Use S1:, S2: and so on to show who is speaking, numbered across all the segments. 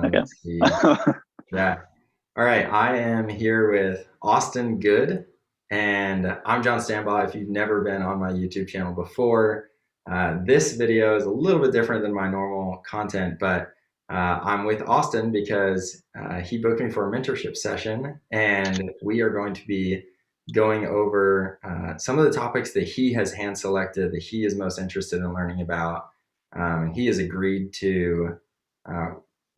S1: Okay.
S2: Let's see. Yeah. All right. I am here with Austin Good, and I'm John Stambaugh. If you've never been on my YouTube channel before, this video is a little bit different than my normal content, but I'm with Austin because he booked me for a mentorship session, and we are going to be going over some of the topics that he has hand selected that he is most interested in learning about. And he has agreed to uh,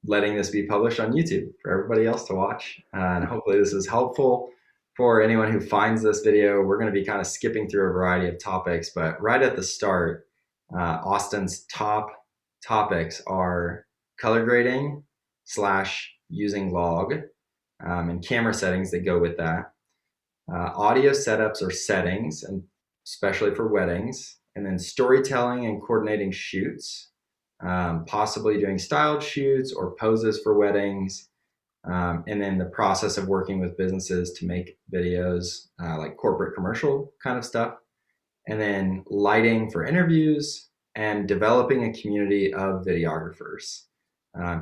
S2: letting this be published on YouTube for everybody else to watch. And hopefully this is helpful for anyone who finds this video. We're going to be kind of skipping through a variety of topics, but right at the start, Austin's top topics are color grading slash using log, and camera settings that go with that, audio setups or settings, and especially for weddings, and then storytelling and coordinating shoots, possibly doing styled shoots or poses for weddings, and then the process of working with businesses to make videos, like corporate commercial kind of stuff, and then lighting for interviews and developing a community of videographers,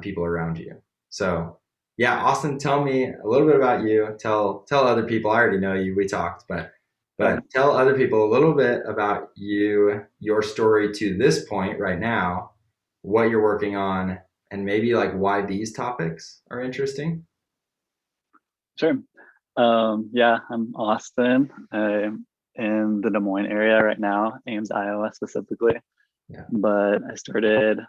S2: people around you. So yeah, Austin, tell me a little bit about you. Tell other people. I already know you. We talked, but
S1: Yeah.
S2: tell other people a little bit about you, your story to this point right now, what you're working on, and maybe like why these topics are interesting.
S1: Sure. Yeah, I'm Austin. I'm in the Des Moines area right now, Ames, Iowa specifically.
S2: Yeah.
S1: But I started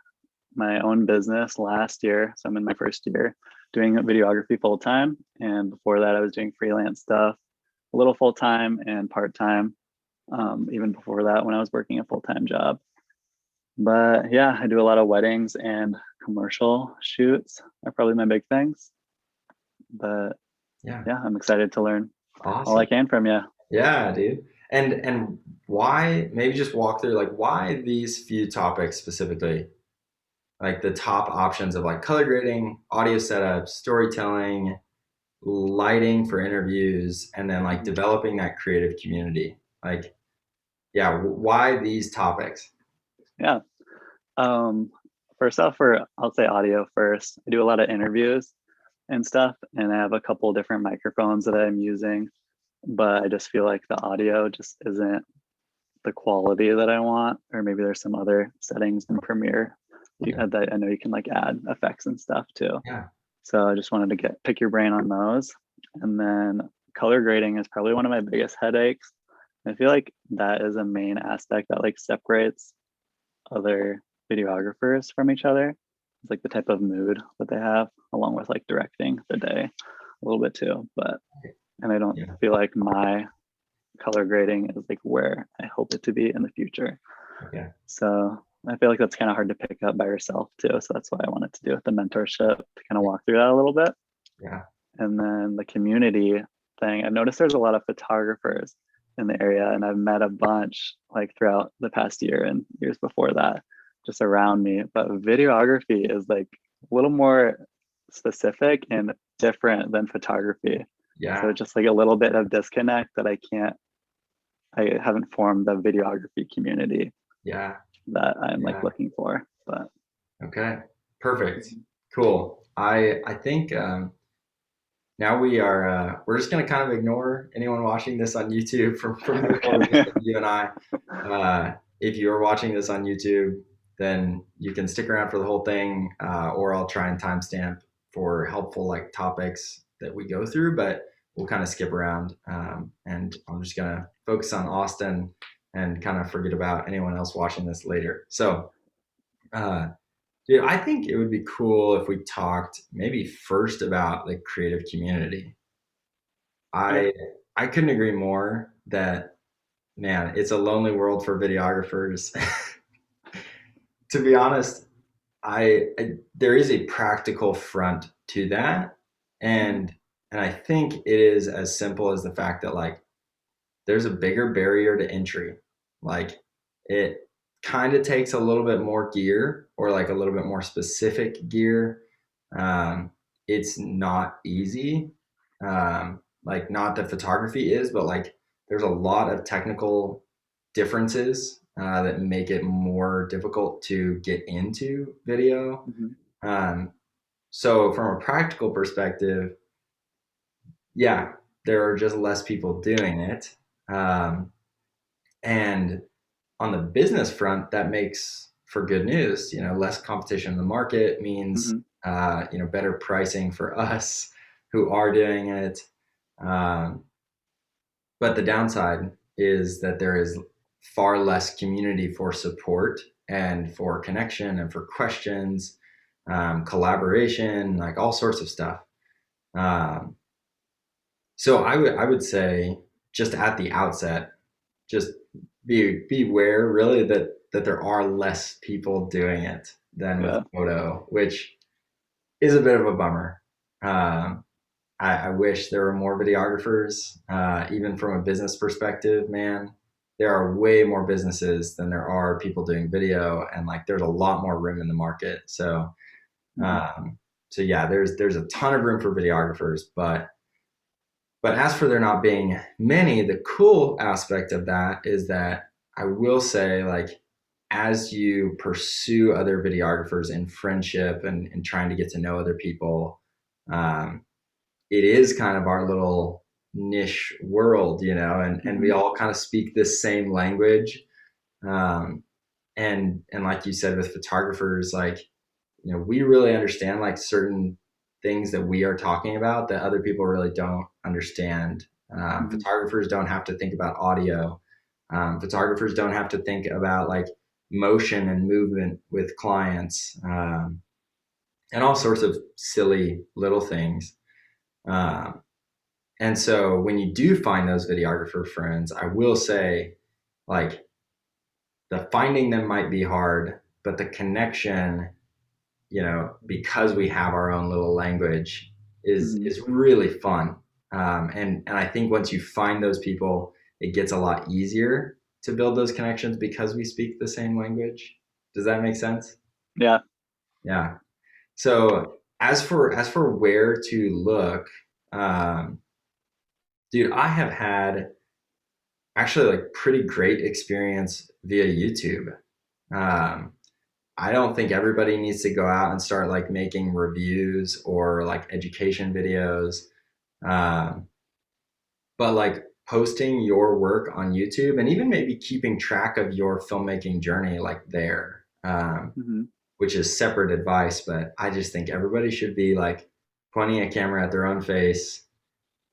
S1: my own business last year. So I'm in my first year doing videography full time. And before that, I was doing freelance stuff, a little full time and part time. Even before that, when I was working a full time job. But yeah, I do a lot of weddings and commercial shoots are probably my big things. But
S2: Yeah.
S1: yeah, I'm excited to learn all I
S2: Awesome.
S1: can from you.
S2: Yeah, dude. And why, maybe just walk through like why these few topics specifically, like the top options of like color grading, audio setup, storytelling, lighting for interviews, and then like
S1: Mhm.
S2: developing that creative community. Like, yeah, why these topics?
S1: Yeah. Um, First off, for I'll say audio first. I do a lot of interviews and stuff, and I have a couple different microphones that I'm using, but I just feel like the audio just isn't the quality that I want, or maybe there's some other settings in Premiere
S2: Yeah.
S1: that I know you can like add effects and stuff too.
S2: Yeah.
S1: So I just wanted to get pick your brain on those. And then color grading is probably one of my biggest headaches. I feel like that is a main aspect that like separates other videographers from each other. It's like the type of mood that they have, along with like directing the day a little bit too. But and I don't
S2: Yeah.
S1: feel like my color grading is like where I hope it to be in the future.
S2: Okay.
S1: So I feel like that's kind of hard to pick up by yourself too. So that's why I wanted to do with the mentorship to kind of walk through that a little bit.
S2: Yeah.
S1: And then the community thing, I've noticed there's a lot of photographers in the area, and I've met a bunch like throughout the past year and years before that, just around me. But videography is like a little more specific and different than photography. So
S2: Yeah.
S1: just like a little bit of disconnect that I haven't formed the videography community
S2: Yeah.
S1: that I'm like
S2: Yeah.
S1: looking for. But
S2: Okay. Perfect. Cool. I think now we're just gonna kind of ignore anyone watching this on YouTube from here forward, just
S1: okay.
S2: you and I. If you're watching this on YouTube, then you can stick around for the whole thing, or I'll try and timestamp for helpful like topics that we go through, but we'll kind of skip around. And I'm just gonna focus on Austin and kind of forget about anyone else watching this later. So, uh, dude, I think it would be cool if we talked maybe first about the creative community.
S1: Okay.
S2: I I couldn't agree more that, man, it's a lonely world for videographers. To be honest, I there is a practical front to that,
S1: Mhm.
S2: and I think it is as simple as the fact that like there's a bigger barrier to entry. Like it kind of takes a little bit more gear or like a little bit more specific gear. Um, it's not easy. Like not that photography is, but like there's a lot of technical differences that make it more difficult to get into video.
S1: Mhm.
S2: Um, So from a practical perspective, yeah, there are just less people doing it. Um, and on the business front, that makes for good news. Less competition in the market means,
S1: Hmm.
S2: better pricing for us who are doing it. Um, but the downside is that there is far less community for support and for connection and for questions, collaboration, like all sorts of stuff. Um, so I would say just at the outset, just beware really that there are less people doing it than with
S1: Yeah.
S2: photo, which is a bit of a bummer. Um, I wish there were more videographers. Even from a business perspective, man, there are way more businesses than there are people doing video, and like there's a lot more room in the market.
S1: Hmm.
S2: Um, so yeah, there's a ton of room for videographers, but as for there not being many, the cool aspect of that is that I will say, like, as you pursue other videographers in friendship and trying to get to know other people, um, it is kind of our little niche world, and we
S1: Hmm.
S2: all kind of speak this same language. Um, and like you said with photographers, like, we really understand like certain things that we are talking about that other people really don't understand.
S1: Hmm.
S2: Photographers don't have to think about audio. Photographers don't have to think about like motion and movement with clients, and all sorts of silly little things. Um, and so when you do find those videographer friends, I will say, like, the finding them might be hard, but the connection, because we have our own little language, is
S1: Hmm.
S2: is really fun. And I think once you find those people, it gets a lot easier to build those connections because we speak the same language. Does that make sense?
S1: Yeah.
S2: Yeah. So as for where to look, um, dude, I have had actually like pretty great experience via YouTube. Um, I don't think everybody needs to go out and start like making reviews or like education videos. Um, but like posting your work on YouTube and even maybe keeping track of your filmmaking journey like there,
S1: Hmm.
S2: which is separate advice. But I just think everybody should be like pointing a camera at their own face,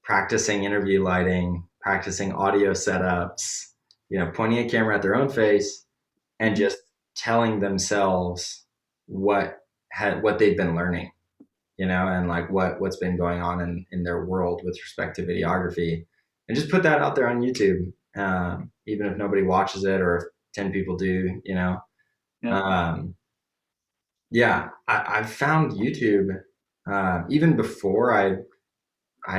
S2: practicing interview lighting, practicing audio setups, pointing a camera at their own face and
S1: Hmm.
S2: just telling themselves what they've been learning, and like what's been going on in their world with respect to videography, and just put that out there on YouTube, even if nobody watches it or if 10 people do.
S1: Yeah.
S2: Um, yeah, I've found YouTube, even before I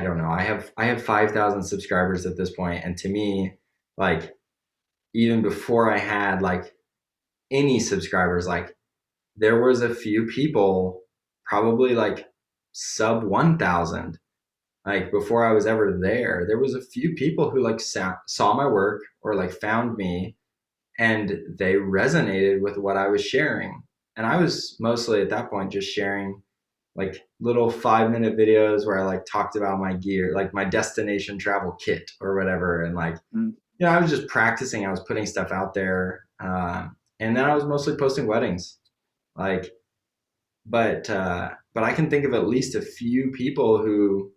S2: don't know, I have 5,000 subscribers at this point, and to me, like, even before I had like any subscribers, like there was a few people, probably like sub 1,000, like before I was ever there was a few people who like saw my work or like found me and they resonated with what I was sharing. And I was mostly at that point just sharing like little 5-minute videos where I like talked about my gear, like my destination travel kit or whatever. And like,
S1: Mm.
S2: I was just practicing, I was putting stuff out there. And then I was mostly posting weddings. Like, but I can think of at least a few people who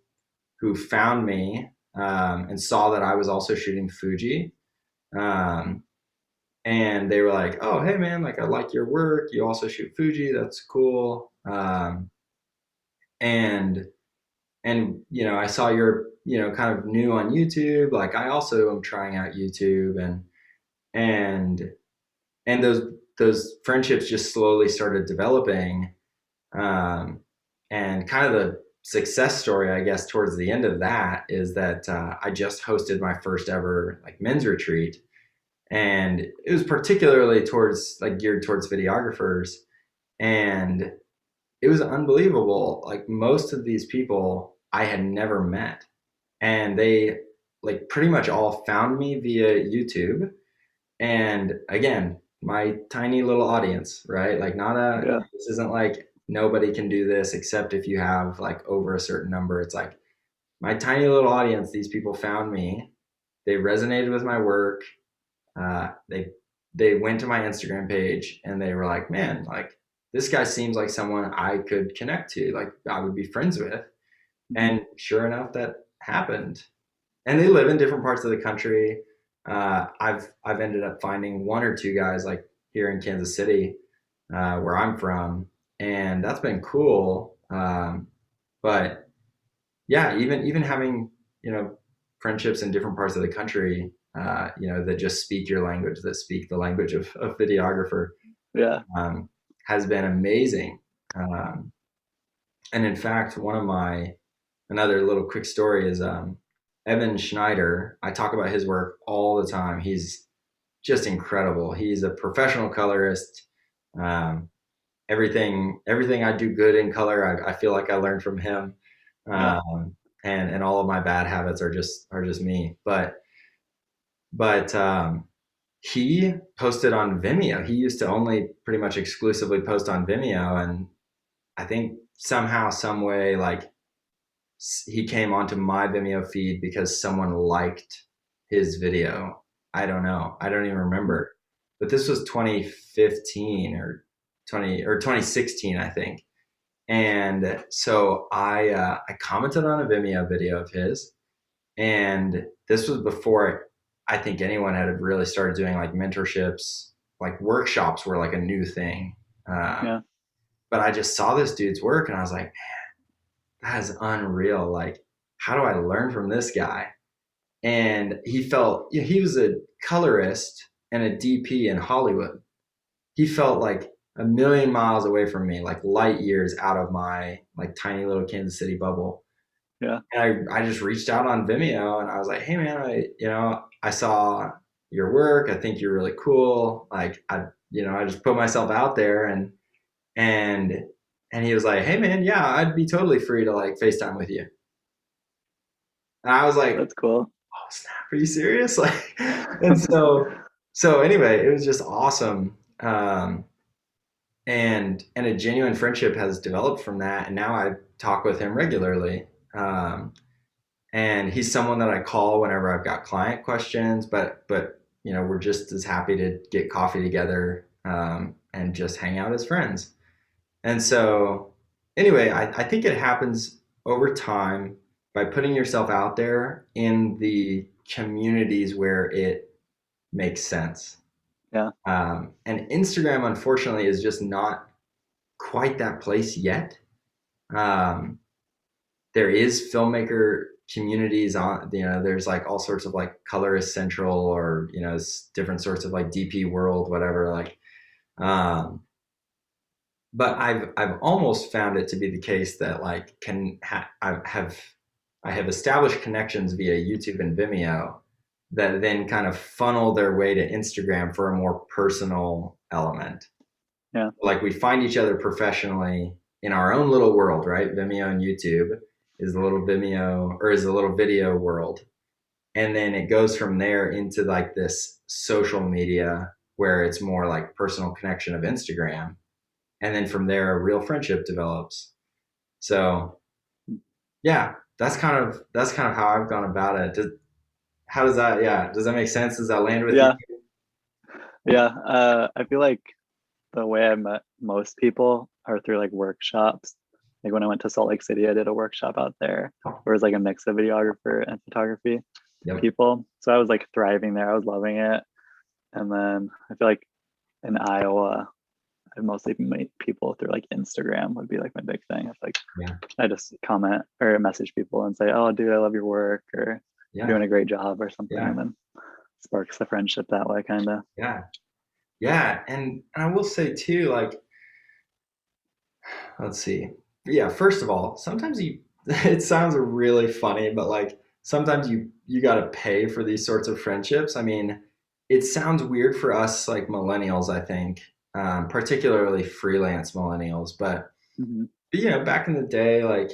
S2: found me, and saw that I was also shooting Fuji, um, and they were like, "Oh, hey man, like I like your work. You also shoot Fuji. That's cool." And I saw you're kind of new on YouTube. Like I also am trying out YouTube, and and those friendships just slowly started developing. Um, and kind of the success story, I guess, towards the end of that is that I just hosted my first ever like men's retreat, and it was particularly towards like geared towards videographers, and it was unbelievable. Like most of these people I had never met, and they like pretty much all found me via YouTube. And again, my tiny little audience, right? Like not a
S1: Yeah.
S2: this isn't like nobody can do this except if you have like over a certain number. It's like my tiny little audience, these people found me, they resonated with my work. They went to my Instagram page and they were like, man, like this guy seems like someone I could connect to, like I would be friends with.
S1: Mhm.
S2: And sure enough, that happened. And they live in different parts of the country. I've ended up finding one or two guys like here in Kansas City, where I'm from, and that's been cool. But yeah, even having friendships in different parts of the country, that just speak your language, that speak the language of videographer,
S1: Yeah.
S2: um, has been amazing. And in fact, another little quick story is Evan Schneider. I talk about his work all the time. He's just incredible. He's a professional colorist. Um, everything I do good in color, I feel like I learned from him.
S1: Yeah.
S2: And all of my bad habits are just me. But he posted on Vimeo. He used to only pretty much exclusively post on Vimeo, and I think somehow, some way, like he came onto my Vimeo feed because someone liked his video. I don't know. I don't even remember. But this was 2015 or 2016, I think. And so I commented on a Vimeo video of his, and this was before I think anyone had really started doing like mentorships, like workshops were like a new thing. Um,
S1: Yeah.
S2: but I just saw this dude's work and I was like, that is unreal. Like, how do I learn from this guy? And he was a colorist and a DP in Hollywood. He felt like a million miles away from me, like light years out of my like tiny little Kansas City bubble.
S1: Yeah.
S2: And I just reached out on Vimeo and I was like, hey man, I saw your work. I think you're really cool. Like I just put myself out there and and he was like, hey man, yeah, I'd be totally free to like FaceTime with you. And I was like,
S1: That's cool.
S2: oh snap, are you serious? Like, and so anyway, it was just awesome. And a genuine friendship has developed from that. And now I talk with him regularly. And he's someone that I call whenever I've got client questions, but we're just as happy to get coffee together, and just hang out as friends. And so anyway, I think it happens over time by putting yourself out there in the communities where it makes sense.
S1: Yeah.
S2: And Instagram, unfortunately, is just not quite that place yet. Um, there is filmmaker communities on, there's like all sorts of like Colorist Central, or different sorts of like DP World, whatever. Like, um, but I've almost found it to be the case that like I have established connections via YouTube and Vimeo that then kind of funnel their way to Instagram for a more personal element.
S1: Yeah.
S2: Like we find each other professionally in our own little world, right? Vimeo and YouTube is a little video world. And then it goes from there into like this social media where it's more like personal connection of Instagram. And then from there, a real friendship develops. So yeah, that's kind of how I've gone about it. How does that, yeah, does that make sense? Does that land with you?
S1: Yeah. Yeah. I feel like the way I met most people are through like workshops. Like when I went to Salt Lake City, I did a workshop out there where it was like a mix of videographer and photography
S2: Yep.
S1: people. So I was like thriving there. I was loving it. And then I feel like in Iowa, I mostly meet people through like Instagram would be like my big thing. It's like
S2: Yeah.
S1: I just comment or message people and say, "Oh, dude, I love your work," or "You're
S2: Yeah.
S1: doing a great job," or something,
S2: Yeah.
S1: and then sparks the friendship that way, kind of.
S2: Yeah. Yeah. And I will say too, like, let's see. Yeah, first of all, sometimes it sounds really funny, but like sometimes you got to pay for these sorts of friendships. I mean, it sounds weird for us like millennials, I think, particularly freelance millennials,
S1: Mm-hmm.
S2: but back in the day, like,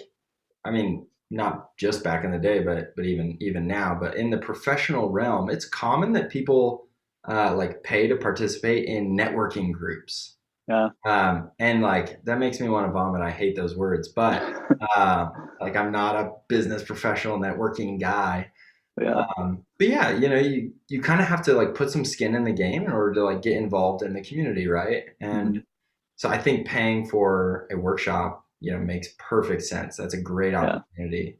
S2: I mean, not just back in the day, but even now, but in the professional realm, it's common that people like pay to participate in networking groups.
S1: Yeah.
S2: And like that makes me want to vomit. I hate those words, but like I'm not a business professional networking guy.
S1: Yeah.
S2: But yeah, you kind of have to like put some skin in the game in order to like get involved in the community, right? And
S1: Hmm.
S2: so I think paying for a workshop, makes perfect sense. That's a great
S1: Yeah.
S2: opportunity.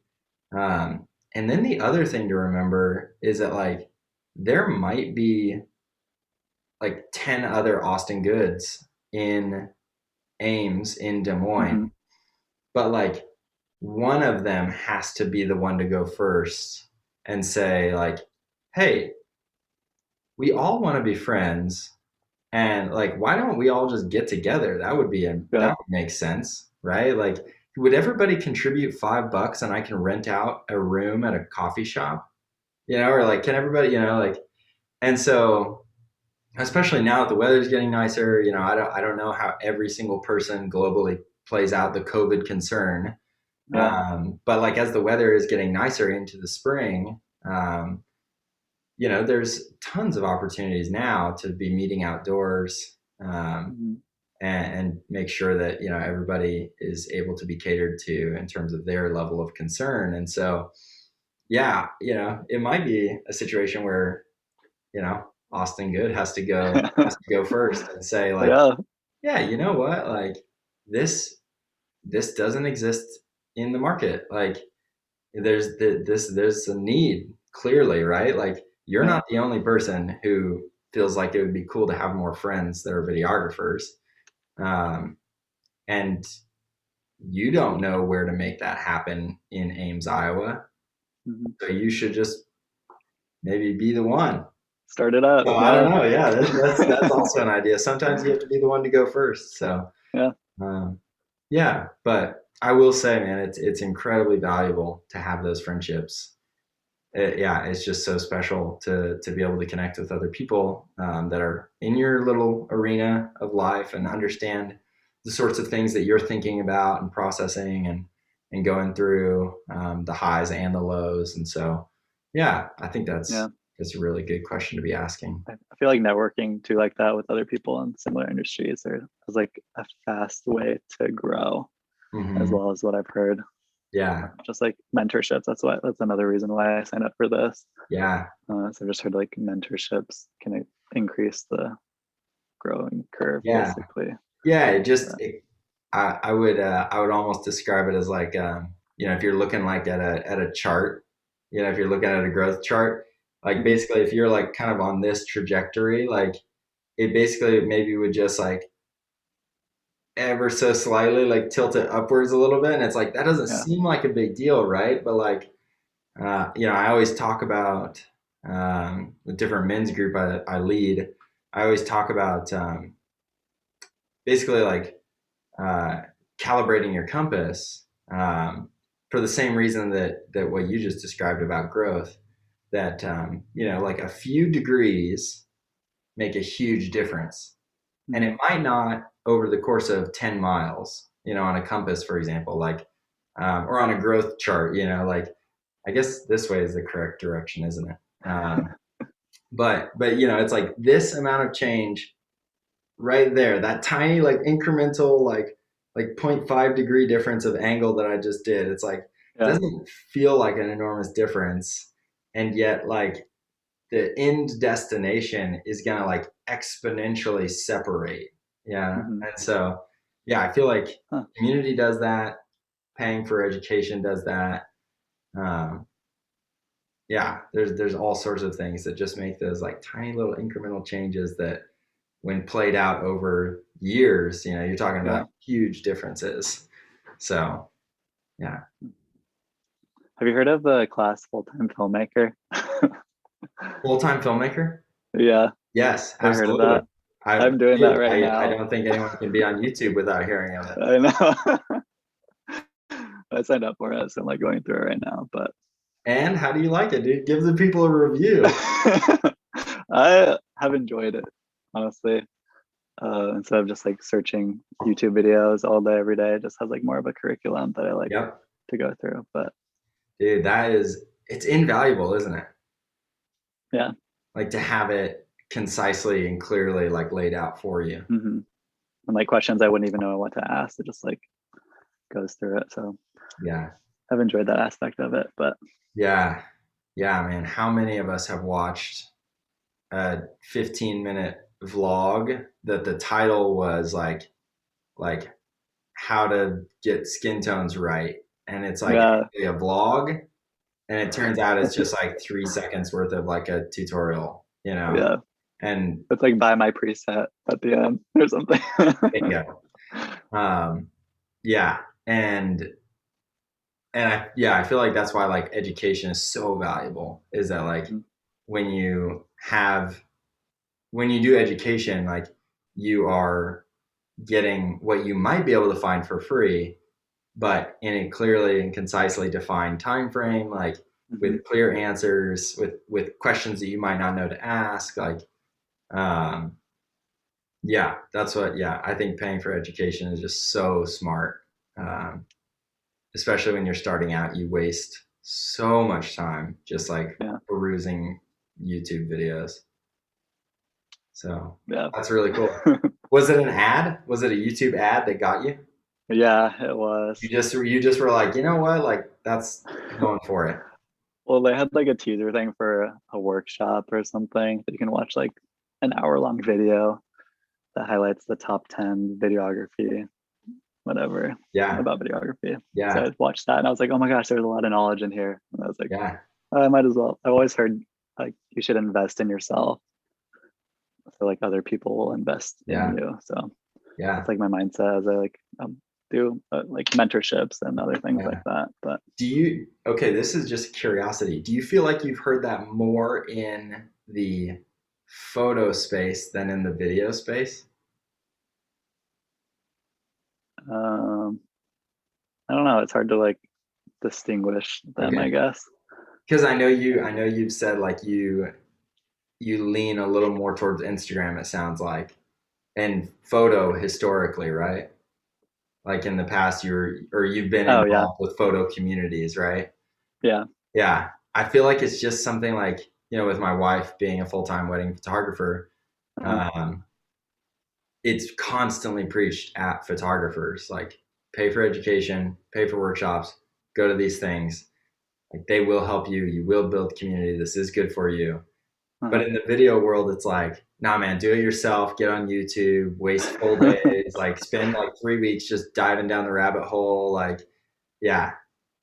S2: And then the other thing to remember is that like there might be like 10 other Austin Goods in Ames in Des
S1: Hmm.
S2: Moines, but like one of them has to be the one to go first and say like, hey, we all want to be friends, and like why don't we all just get together? That
S1: Yeah.
S2: would make sense, right? Like would everybody contribute $5 and I can rent out a room at a coffee shop, or like can everybody, like, and so especially now that the weather's getting nicer, I don't know how every single person globally plays out the COVID concern.
S1: Yeah.
S2: But like as the weather is getting nicer into the spring, there's tons of opportunities now to be meeting outdoors,
S1: Hmm.
S2: and make sure that everybody is able to be catered to in terms of their level of concern. And so, yeah, it might be a situation where Austin Good has to go first and say like,
S1: Yeah.
S2: yeah, you know what, like this doesn't exist in the market. Like there's a need clearly, right? Like you're
S1: Yeah.
S2: not the only person who feels like it would be cool to have more friends that are videographers, um, and you don't know where to make that happen in Ames, Iowa.
S1: Hmm.
S2: So you should just maybe be the one.
S1: Start it up.
S2: Oh, I
S1: Yeah.
S2: don't know. Yeah, that's also an idea. Sometimes you have to be the one to go first. So
S1: Yeah.
S2: um, yeah, but I will say, man, it's incredibly valuable to have those friendships. Yeah, it's just so special to be able to connect with other people, that are in your little arena of life and understand the sorts of things that you're thinking about and processing and going through, the highs and the lows. And so, yeah, I think
S1: Yeah.
S2: that's a really good question to be asking.
S1: I feel like networking too, like that with other people in similar industries, is like a fast way to grow, as
S2: Hmm.
S1: well as what I've heard.
S2: Yeah,
S1: Just like mentorships. That's another reason why I signed up for this.
S2: yeah,
S1: So I've just heard like mentorships can increase the growing curve,
S2: yeah,
S1: basically.
S2: yeah.
S1: Uh,
S2: I would almost describe it as like, if you're looking like at a chart, if you're looking at a growth chart, like
S1: mhm.
S2: basically if you're like kind of on this trajectory, like it basically maybe would just like ever so slightly like tilt it upwards a little bit, and it's like that doesn't
S1: Yeah.
S2: seem like a big deal, right? But like, I always talk about, the different men's group I lead. I always talk about, basically like, uh, calibrating your compass, for the same reason that what you just described about growth. That, like a few degrees make a huge difference, and it
S1: Hmm.
S2: might not over the course of 10 miles. On a compass, for example, like, or on a growth chart. Like I guess this way is the correct direction, isn't it? But it's like this amount of change right there, that tiny like incremental like 0.5 degree difference of angle that I just did. It's like it
S1: Yeah.
S2: doesn't feel like an enormous difference, and yet like the end destination is gonna like exponentially separate. Yeah,
S1: Hmm.
S2: and so yeah, I feel like
S1: Huh.
S2: community does that, paying for education does that. Um, yeah, there's all sorts of things that just make those like tiny little incremental changes that when played out over years, you're talking about
S1: Yeah.
S2: huge differences. So, yeah.
S1: Have you heard of the class Full-Time Filmmaker?
S2: Full-time filmmaker?
S1: Yeah.
S2: Yes,
S1: Have you heard of
S2: absolutely.
S1: that? I'm doing that right
S2: I
S1: now.
S2: don't think anyone can be on YouTube without hearing of it.
S1: I know. I signed up for it, so I'm like going through it right now. But
S2: And how do you like it, dude? Give the people a review.
S1: I have enjoyed it, honestly. Instead of just like searching YouTube videos all day, every day, it just has like more of a curriculum that I like
S2: Yep.
S1: to go through. But
S2: Dude, it's invaluable, isn't it?
S1: yeah.
S2: Like to have it concisely and clearly like laid out for you.
S1: Hmm. and like questions I wouldn't even know what to ask. It just like goes through it. So
S2: Yeah.
S1: I've enjoyed that aspect of it. But
S2: Yeah. Yeah, man. How many of us have watched a 15-minute vlog that the title was like how to get skin tones right, and it's like
S1: yeah,
S2: actually a vlog, and it turns out it's just like 3 seconds worth of like a tutorial, you know?
S1: yeah,
S2: And
S1: it's like buy my preset at the end or something.
S2: bingo. Yeah, and I feel like that's why like education is so valuable. Is that like when you have when you do education, like you are getting what you might be able to find for free, but in a clearly and concisely defined time frame, like
S1: Mhm.
S2: with clear answers, with questions that you might not know to ask. Like, um, yeah, that's what. Yeah, I think paying for education is just so smart, um, especially when you're starting out. You waste so much time just like
S1: Yeah,
S2: perusing YouTube videos. So
S1: yeah,
S2: that's really cool. Was it an ad? Was it a YouTube ad that got you?
S1: yeah. It was.
S2: You just were like, you know what? Like that's going for it.
S1: Well, they had like a teaser thing for a workshop or something that you can watch like an hour-long video that highlights the top 10 videography, whatever,
S2: Yeah.
S1: about videography. So
S2: Yeah.
S1: I watched that and I was like, oh my gosh, there's a lot of knowledge in here. And I was like,
S2: Yeah.
S1: I might as well. I've always heard like you should invest in yourself so like other people will invest in
S2: Yeah.
S1: you. So
S2: Yeah.
S1: that's like my mindset as I like do like mentorships and other things like
S2: Yeah.
S1: that. But
S2: Okay, this is just curiosity. Do you feel like you've heard that more in the photo space than in the video space?
S1: um, I don't know. It's hard to like distinguish them, I
S2: Okay.
S1: guess.
S2: Because I know you've said like you lean a little more towards Instagram, it sounds like, and photo historically, right? Like in the past you've been
S1: Oh yeah,
S2: involved with photo communities, right?
S1: yeah,
S2: Yeah. I feel like it's just something like, with my wife being a full-time wedding photographer,
S1: uh,
S2: um, it's constantly preached at photographers, like pay for education, pay for workshops, go to these things. Like they will help you. You will build community. This is good for you. But
S1: uh,
S2: in the video world, it's like, nah, man, do it yourself. Get on YouTube, waste full days, like spend like 3 weeks just diving down the rabbit hole. Like, yeah,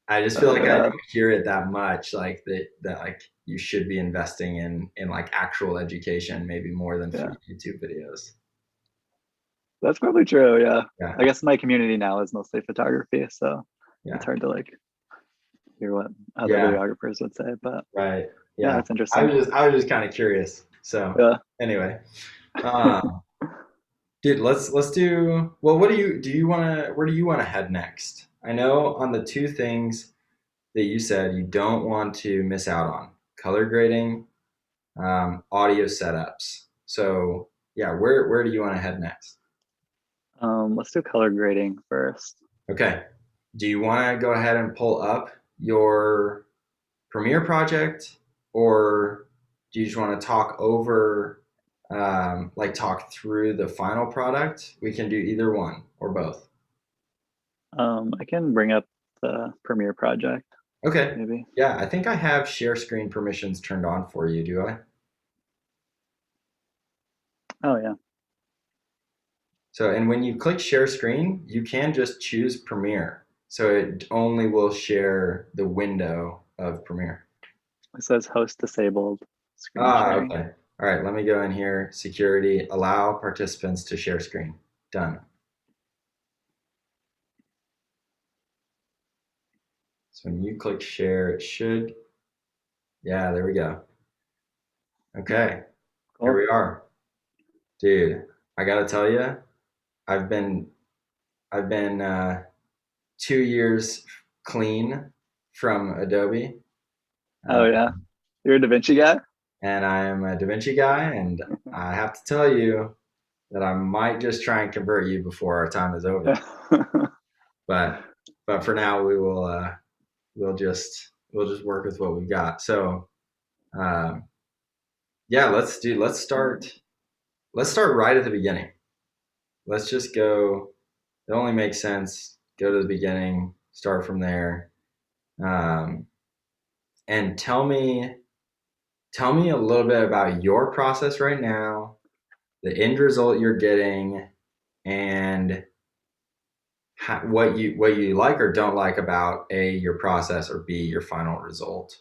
S2: I just feel like I
S1: yeah,
S2: don't hear it that much. Like that like you should be investing in like actual education, maybe more than
S1: yeah.
S2: free YouTube videos.
S1: That's probably true. Yeah,
S2: Yeah,
S1: I guess my community now is mostly photography, so it's
S2: yeah,
S1: hard to like hear what other
S2: yeah.
S1: videographers would say. But
S2: Right.
S1: yeah,
S2: Yeah.
S1: that's interesting.
S2: I was just kind of curious. So
S1: Yeah.
S2: anyway, um, dude, let's do. Well, what do you want to? Where do you want to head next? I know on the two things that you said you don't want to miss out on: color grading, audio setups. So yeah, where do you want to head next?
S1: Let's do color grading first.
S2: Okay. Do you want to go ahead and pull up your Premiere project, or do you just want to talk over, like talk through the final product? We can do either one or both.
S1: I can bring up the Premiere project,
S2: Okay.
S1: maybe.
S2: Yeah, I think I have share screen permissions turned on for you. Do I?
S1: Oh yeah.
S2: So, and when you click share screen, you can just choose Premiere. So it only will share the window of Premiere.
S1: It says host disabled screen
S2: Ah,
S1: sharing.
S2: okay. All right, let me go in here. Security, allow participants to share screen. Done. So when you click share, it should, yeah, there we go. Okay, here
S1: Cool.
S2: we are. Dude, I gotta tell you, I've been I've been 2 years clean from Adobe,
S1: Oh
S2: uh,
S1: yeah. You're a Da Vinci guy?
S2: and I'm a DaVinci guy, and I have to tell you that I might just try and convert you before our time is over. But for now, we'll just work with what we've got. So um, yeah, let's start right at the beginning. let's just go. It only makes sense. Go to the beginning, start from there, um, and tell me a little bit about your process right now, the end result you're getting, and what you like or don't like about A, your process, or B, your final result.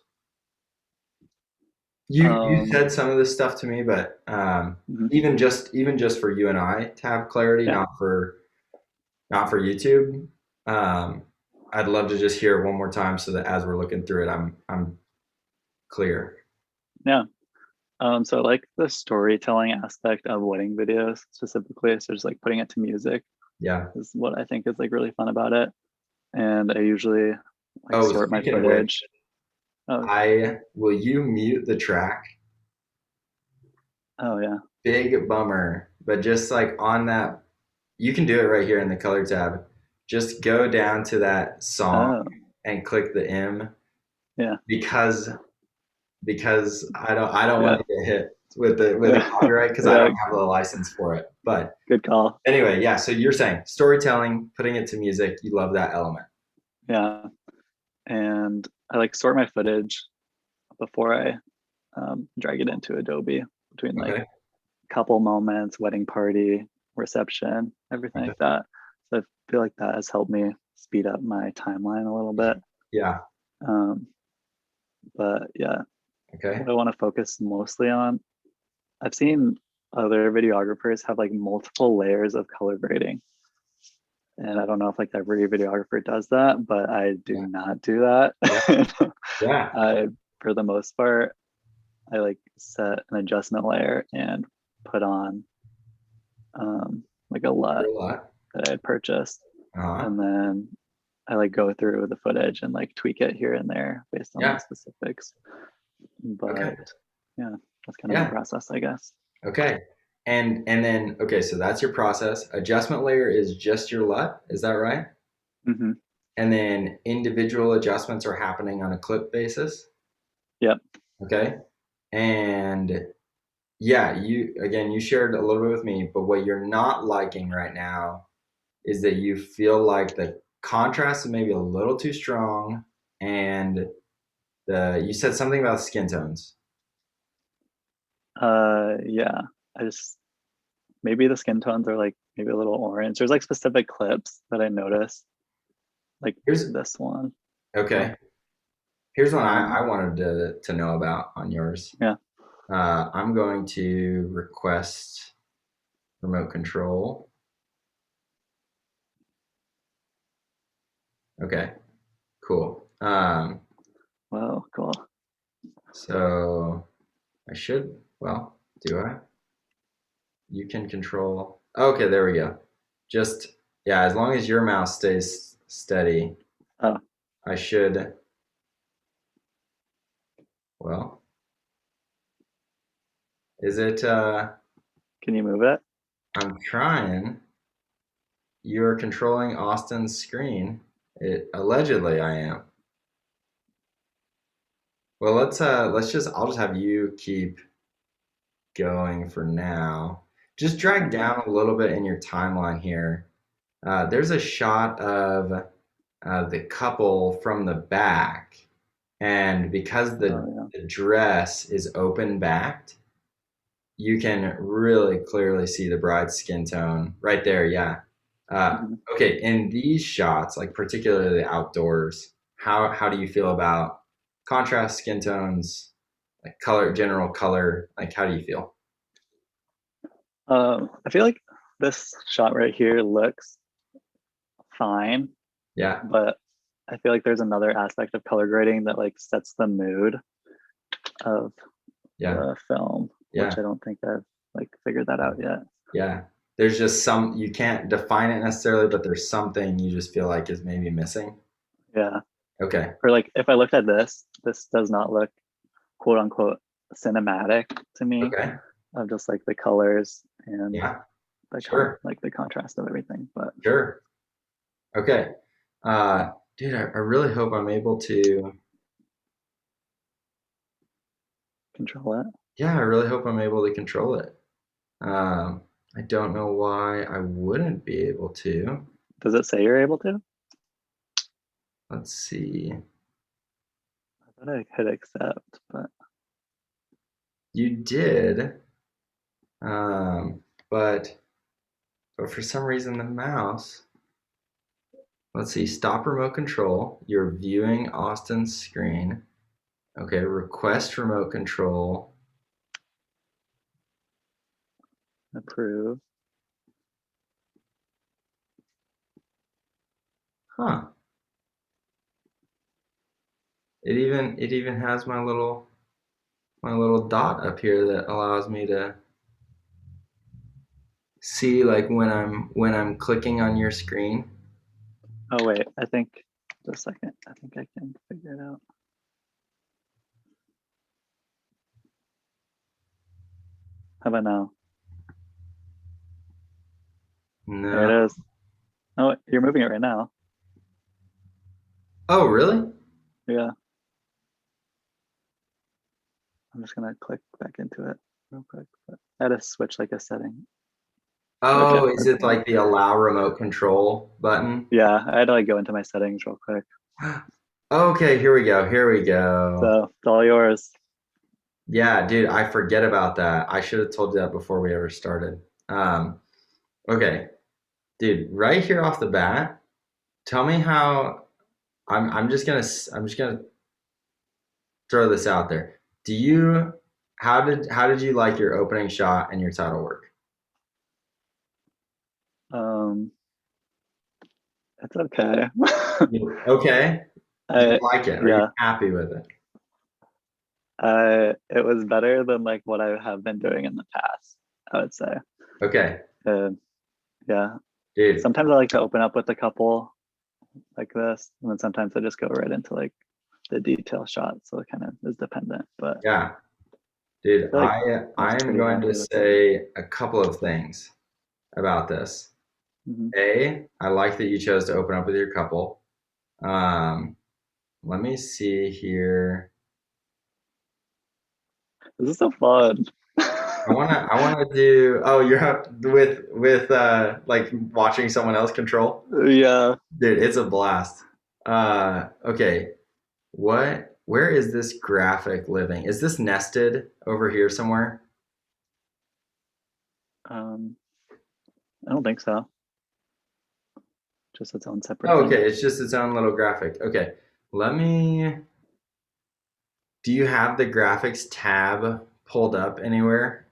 S2: You
S1: Um,
S2: said some of this stuff to me, but
S1: mhm.
S2: even just for you and I to have clarity,
S1: Yeah,
S2: not for YouTube. Um, I'd love to just hear it one more time so that as we're looking through it, I'm clear.
S1: yeah. So I like the storytelling aspect of wedding videos specifically. So just like putting it to music
S2: Yeah.
S1: is what I think is like really fun about it. And I usually like
S2: Oh,
S1: sort my
S2: speaking of which,
S1: footage. Oh,
S2: I will you mute the track?
S1: oh yeah.
S2: Big bummer, but just like on that, you can do it right here in the color tab. Just go down to that song
S1: Oh,
S2: and click the M
S1: yeah.
S2: because I don't want
S1: Yeah.
S2: to get hit with the
S1: Yeah.
S2: copyright because I
S1: Yeah.
S2: don't have the license for it. But
S1: Good call.
S2: anyway, yeah. So you're saying storytelling, putting it to music, you love that element.
S1: Yeah. And I like sort my footage before I drag it into Adobe between like
S2: Okay.
S1: couple moments, wedding party, reception, everything
S2: Okay.
S1: like that. So I feel like that has helped me speed up my timeline a little bit.
S2: Yeah.
S1: Um, but yeah,
S2: Okay.
S1: what I want to focus mostly on, I've seen other videographers have like multiple layers of color grading. And I don't know if like every videographer does that, but I do
S2: Yeah.
S1: not do that.
S2: Yeah. Yeah.
S1: I, for the most part, I like set an adjustment layer and put on like a LUT
S2: You're a lot.
S1: that I had purchased.
S2: Uh-huh.
S1: And then I like go through the footage and like tweak it here and there based on the
S2: Yeah.
S1: specifics.
S2: Okay.
S1: But yeah, that's kind of my
S2: Yeah.
S1: process, I guess.
S2: Okay. And then okay, so that's your process. Adjustment layer is just your LUT, is that right?
S1: Hmm.
S2: And then individual adjustments are happening on a clip basis.
S1: Yep.
S2: Okay. And yeah, you shared a little bit with me, but what you're not liking right now is that you feel like the contrast is maybe a little too strong and the you said something about skin tones.
S1: Yeah. I just maybe the skin tones are like maybe a little orange. There's like specific clips that I noticed, like
S2: Here's
S1: this one.
S2: okay.
S1: Oh,
S2: Here's one I
S1: um,
S2: wanted to know about on yours.
S1: yeah.
S2: I'm going to request remote control. Okay, cool.
S1: Well, cool.
S2: So I should, well, do I? You can control. Okay, there we go. Just, yeah, as long as your mouse stays steady,
S1: Oh,
S2: I should, well, is it,
S1: can you move it?
S2: I'm trying. You're controlling Austin's screen. Allegedly I am. Well, I'll just have you keep going for now. Just drag
S1: Okay.
S2: down a little bit in your timeline here. There's a shot of the couple from the back, and because
S1: Oh,
S2: the,
S1: yeah.
S2: the dress is open backed, you can really clearly see the bride's skin tone right there. Yeah.
S1: Mhm.
S2: Okay, in these shots, like particularly outdoors, how do you feel about contrast skin tones, like color, general color? Like, how do you feel?
S1: I feel like this shot right here looks fine,
S2: Yeah,
S1: but I feel like there's another aspect of color grading that like sets the mood of
S2: yeah,
S1: the film,
S2: yeah,
S1: which I don't think I've like figured that out yet.
S2: yeah. There's just some you can't define it necessarily, but there's something you just feel like is maybe missing.
S1: Yeah.
S2: Okay,
S1: Or like if I looked at this does not look quote unquote cinematic to me
S2: okay,
S1: of just like the colors and
S2: yeah,
S1: the
S2: sure,
S1: like the contrast of everything, but
S2: sure. Okay, dude, I really hope I'm able to.
S1: control it.
S2: Yeah, I really hope I'm able to control it. Um, I don't know why I wouldn't be able to.
S1: Does it say you're able to?
S2: Let's see.
S1: I thought I hit accept, but
S2: You did, um, but for some reason the mouse. Let's see. Stop remote control. You're viewing Austin's screen. Okay. Request remote control.
S1: approve.
S2: Huh. It even has my little dot up here that allows me to see like when I'm clicking on your screen.
S1: Oh wait, I think just a second. I think I can figure it out. How about now?
S2: No.
S1: There it is. Oh, you're moving it right now.
S2: Oh, really?
S1: Yeah. I'm just gonna click back into it real quick. But I had to switch like a setting. Okay,
S2: Oh, is
S1: that's
S2: it
S1: better.
S2: like the allow remote control button?
S1: Yeah, I had to like go into my settings real quick.
S2: Okay, here we go. Here we go.
S1: So it's all yours.
S2: Yeah, dude, I forget about that. I should have told you that before we ever started. Um, okay, dude, right here off the bat, tell me how I'm just gonna throw this out there. Do you how did you like your opening shot and your title work?
S1: Um, it's okay.
S2: Okay, you
S1: I
S2: like it? Are you
S1: yeah,
S2: happy with it?
S1: it was better than like what I have been doing in the past, I would say.
S2: Okay,
S1: Uh, yeah,
S2: dude.
S1: sometimes I like to open up with a couple like this, and then sometimes I just go right into like the detail shot, so it kind of is dependent. But
S2: Yeah,
S1: I
S2: dude.
S1: feel like I was
S2: I'm
S1: pretty
S2: going to
S1: happy with it.
S2: say a couple of things about this.
S1: Hmm.
S2: I like that you chose to open up with your couple. Um, let me see here.
S1: This is so fun.
S2: I wanna do. Oh, you're with like watching someone else control,
S1: Yeah.
S2: dude. It's a blast. Okay. Where is this graphic living? Is this nested over here somewhere?
S1: Um, I don't think so. Just its own separate
S2: Oh,
S1: thing.
S2: okay. It's just its own little graphic. Okay. Let me. Do you have the graphics tab pulled up anywhere?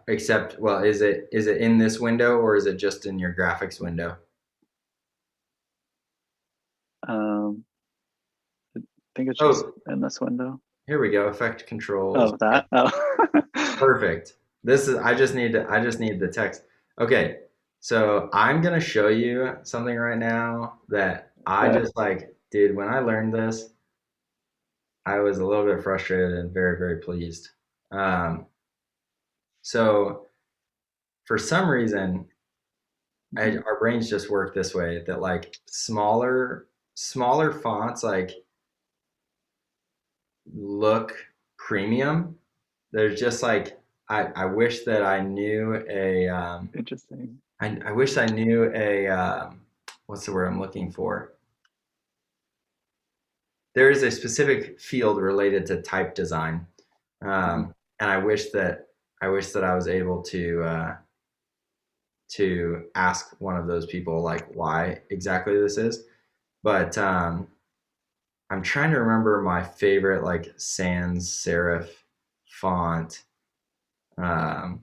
S2: Except, well, is it in this window or is it just in your graphics window?
S1: Um, I think it's just
S2: Oh,
S1: in this window.
S2: here we go. Effect controls.
S1: Oh,
S2: Okay,
S1: that. Oh.
S2: perfect. This is. I just need the text. Okay, so I'm gonna show you something right now that I
S1: Okay.
S2: just like, dude. When I learned this, I was a little bit frustrated and very, very pleased. Um, so for some reason,
S1: Mhm.
S2: our brains just work this way that like smaller fonts like look premium. There's just like I wish that I knew
S1: Interesting.
S2: I wish I knew what's the word I'm looking for? There is a specific field related to type design,
S1: Mhm.
S2: and I wish that I was able to ask one of those people like why exactly this is. But I'm trying to remember my favorite like sans serif font. Um,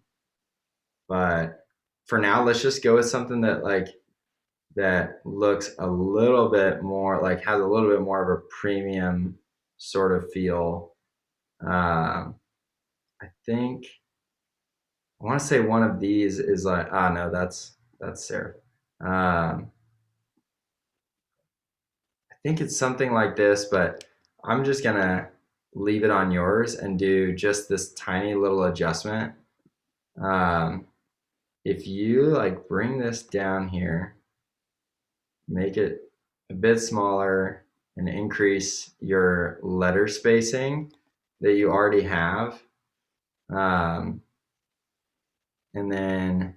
S2: but for now, let's just go with something that looks a little bit more like has a little bit more of a premium sort of feel. I think I want to say one of these is like no, that's serif. Um, I think it's something like this, but I'm just gonna leave it on yours and do just this tiny little adjustment. Um, if you like bring this down here, make it a bit smaller and increase your letter spacing that you already have. Um, and then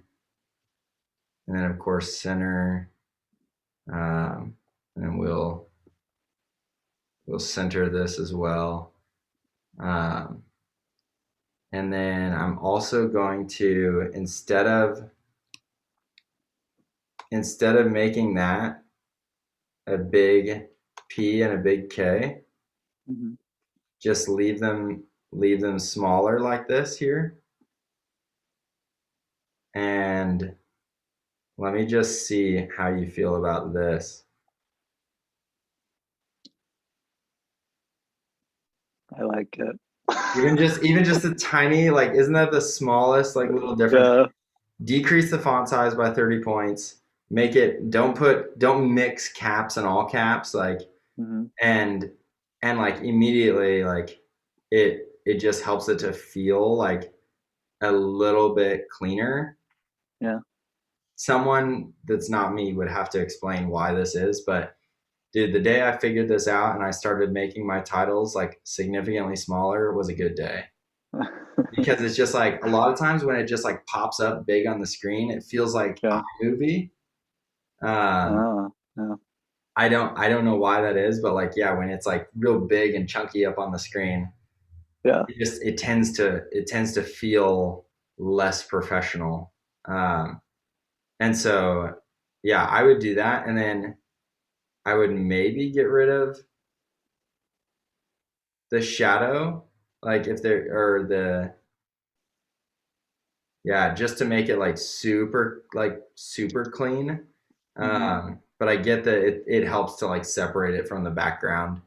S2: of course center, and then we'll center this as well. Um, and then I'm also going to, instead of making that a big P and a big K,
S1: Mm-hmm.
S2: just leave them smaller like this here. And let me just see how you feel about this.
S1: I like it.
S2: Even just a tiny, like, isn't that the smallest like little difference?
S1: Yeah.
S2: Decrease the font size by 30 points. Make it, don't mix caps and all caps, like,
S1: Mm-hmm.
S2: and like immediately, like, it just helps it to feel like a little bit cleaner.
S1: Yeah.
S2: Someone that's not me would have to explain why this is, but dude, the day I figured this out and I started making my titles like significantly smaller was a good day. Because it's just like a lot of times when it just like pops up big on the screen, it feels like
S1: Yeah.
S2: iMovie. Um,
S1: Oh, yeah.
S2: I don't know why that is, but like, yeah, when it's like real big and chunky up on the screen,
S1: Yeah.
S2: it tends to feel less professional. Um, and so yeah, I would do that, and then I would maybe get rid of the shadow, like if there, or the, yeah, just to make it like super clean.
S1: Mm-hmm.
S2: But I get that it helps to like separate it from the background.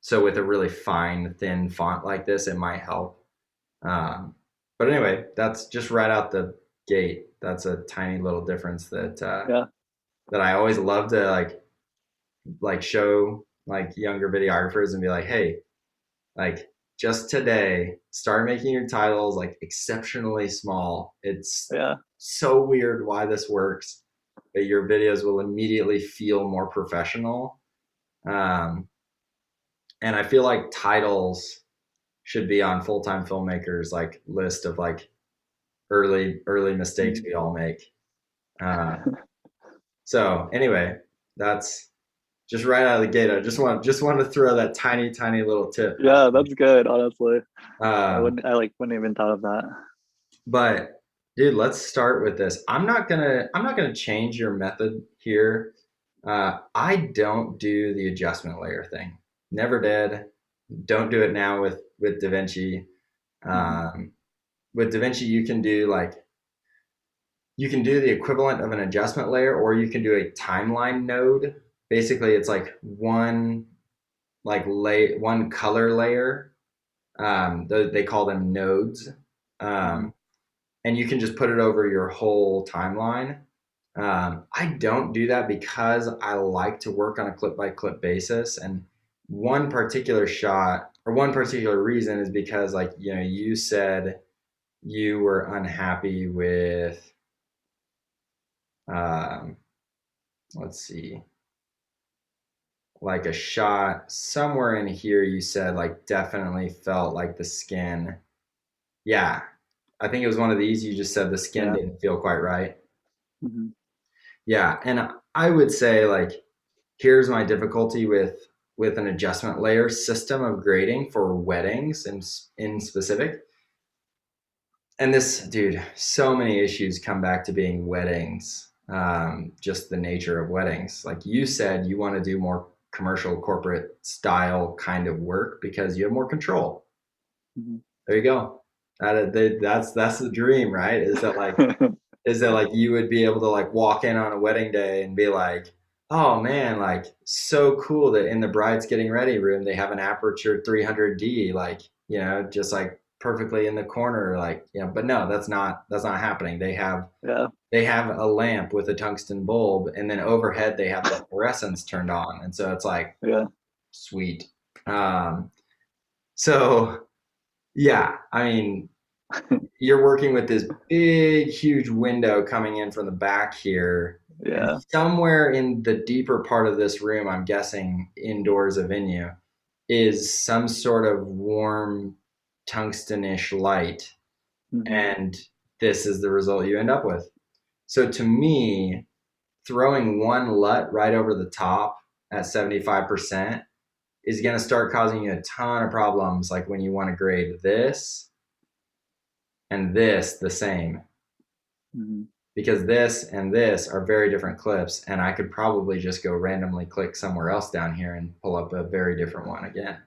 S2: So with a really fine, thin font like this, it might help. But anyway, that's just right out the gate. That's a tiny little difference that
S1: Yeah.
S2: that I always love to show like younger videographers and be like, hey, like just today, start making your titles like exceptionally small. It's
S1: Yeah.
S2: so weird why this works, but your videos will immediately feel more professional. Um, and I feel like titles should be on full-time filmmakers like list of like early mistakes
S1: Mm-hmm.
S2: we all make. Uh, so anyway, that's just right out of the gate. I just want to throw that tiny little tip out
S1: Yeah, that's good, honestly.
S2: there.
S1: I like wouldn't even thought of that.
S2: But dude, let's start with this. I'm not gonna change your method here. I don't do the adjustment layer thing. Never did. Don't do it now with DaVinci.
S1: Mm-hmm.
S2: Um, with DaVinci, you can do the equivalent of an adjustment layer, or you can do a timeline node. Basically, it's like one color layer. They call them nodes.
S1: Mm-hmm.
S2: Um, and you can just put it over your whole timeline. I don't do that because I like to work on a clip by clip basis. And one particular shot, or one particular reason, is because, like, you know, you said you were unhappy with, um, let's see, like a shot somewhere in here, you said, like, definitely felt like the skin. Yeah, I think it was one of these. You just said the skin
S1: Yeah.
S2: didn't feel quite right.
S1: Mm-hmm.
S2: Yeah, and I would say, like, here's my difficulty with an adjustment layer system of grading for weddings in specific. And this, dude, so many issues come back to being weddings. Just the nature of weddings. Like you said, you want to do more commercial corporate style kind of work because you have more control.
S1: Mm-hmm.
S2: There you go. That's the dream, right? Is that like you would be able to like walk in on a wedding day and be like, oh man, like so cool that in the bride's getting ready room they have an aperture 300D, like, you know, just like perfectly in the corner, like, you know. But no, that's not happening.
S1: Yeah.
S2: They have a lamp with a tungsten bulb, and then overhead they have the fluorescents turned on, and so it's like
S1: Yeah.
S2: sweet. Um, so yeah, I mean, you're working with this big, huge window coming in from the back here. And
S1: Yeah.
S2: somewhere in the deeper part of this room, I'm guessing indoors a venue, is some sort of warm tungstenish light.
S1: Mm-hmm.
S2: And this is the result you end up with. So to me, throwing one LUT right over the top at 75% is going to start causing you a ton of problems, like when you want to grade this and this the same,
S1: Mm-hmm.
S2: because this and this are very different clips, and I could probably just go randomly click somewhere else down here and pull up a very different one again.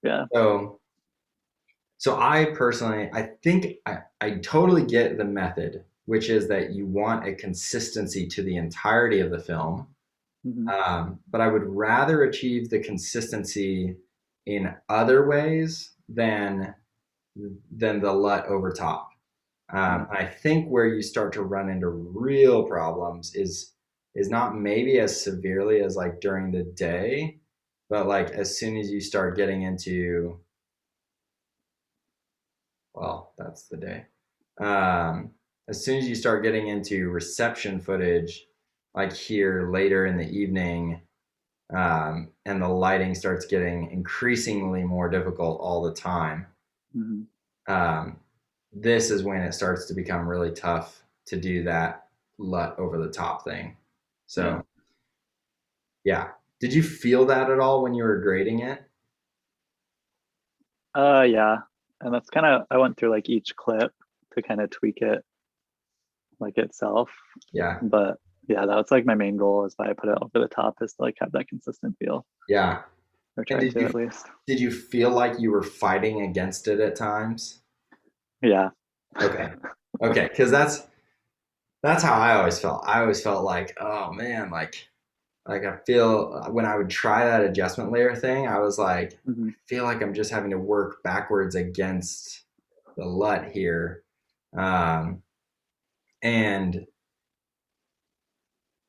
S1: Yeah.
S2: So I personally, I think I totally get the method, which is that you want a consistency to the entirety of the film.
S1: Mm-hmm.
S2: But I would rather achieve the consistency in other ways than the LUT over top. I think where you start to run into real problems is not maybe as severely as like during the day, but like as soon as you start getting into, well, that's the day. As soon as you start getting into reception footage, like here later in the evening, and the lighting starts getting increasingly more difficult all the time,
S1: Mm-hmm.
S2: um, this is when it starts to become really tough to do that LUT over the top thing. So, yeah. Did you feel that at all when you were grading it?
S1: Yeah. And that's kind of, I went through like each clip to kind of tweak it like itself.
S2: Yeah.
S1: But yeah, that was like my main goal is why I put it over the top is to like have that consistent feel,
S2: Yeah.
S1: or
S2: And
S1: try to at least.
S2: did you feel like you were fighting against it at times?
S1: Yeah.
S2: Okay. Okay, because that's how I always felt. I always felt like, oh man, like I feel when I would try that adjustment layer thing, I was like,
S1: Mm-hmm.
S2: I feel like I'm just having to work backwards against the LUT here. Um, and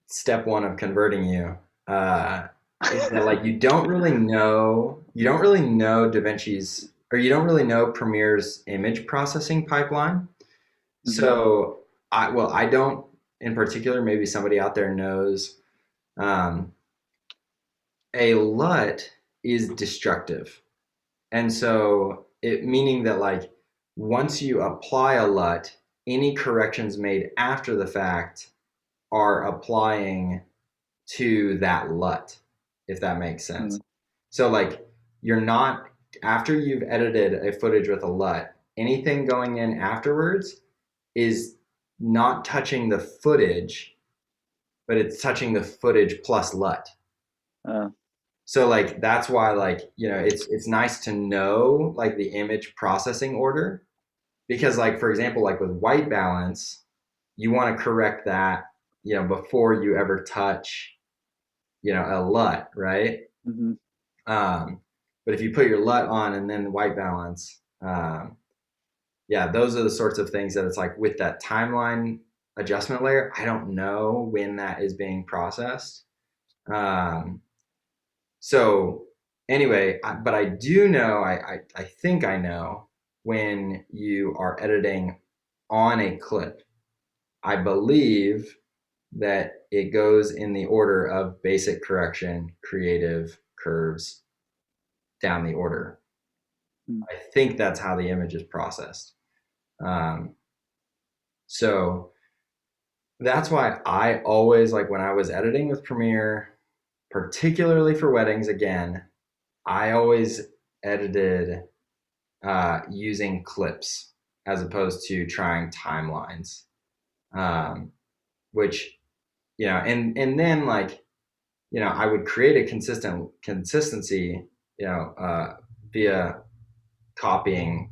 S2: step one of converting you is that like you don't really know DaVinci's, or you don't really know Premiere's image processing pipeline.
S1: Mm-hmm.
S2: So I don't in particular. Maybe somebody out there knows. Um, a LUT is destructive. And so it meaning that like once you apply a LUT, any corrections made after the fact are applying to that LUT, if that makes sense.
S1: Mm-hmm.
S2: So like you're not, after you've edited a footage with a LUT, anything going in afterwards is not touching the footage, but it's touching the footage plus LUT.
S1: Uh,
S2: So like that's why like it's nice to know like the image processing order, because like for example like with white balance you want to correct that before you ever touch a LUT, right?
S1: mm-hmm.
S2: um, but if you put your LUT on and then the white balance, yeah, those are the sorts of things that it's like with that timeline adjustment layer, I don't know when that is being processed. um, So anyway, but I do know, I think I know when you are editing on a clip. I believe that it goes in the order of basic correction, creative, curves, down the order.
S1: Mm-hmm.
S2: I think that's how the image is processed. Um, so that's why I always, like when I was editing with Premiere, particularly for weddings, again, I always edited using clips as opposed to trying timelines, which and then like I would create a consistency via copying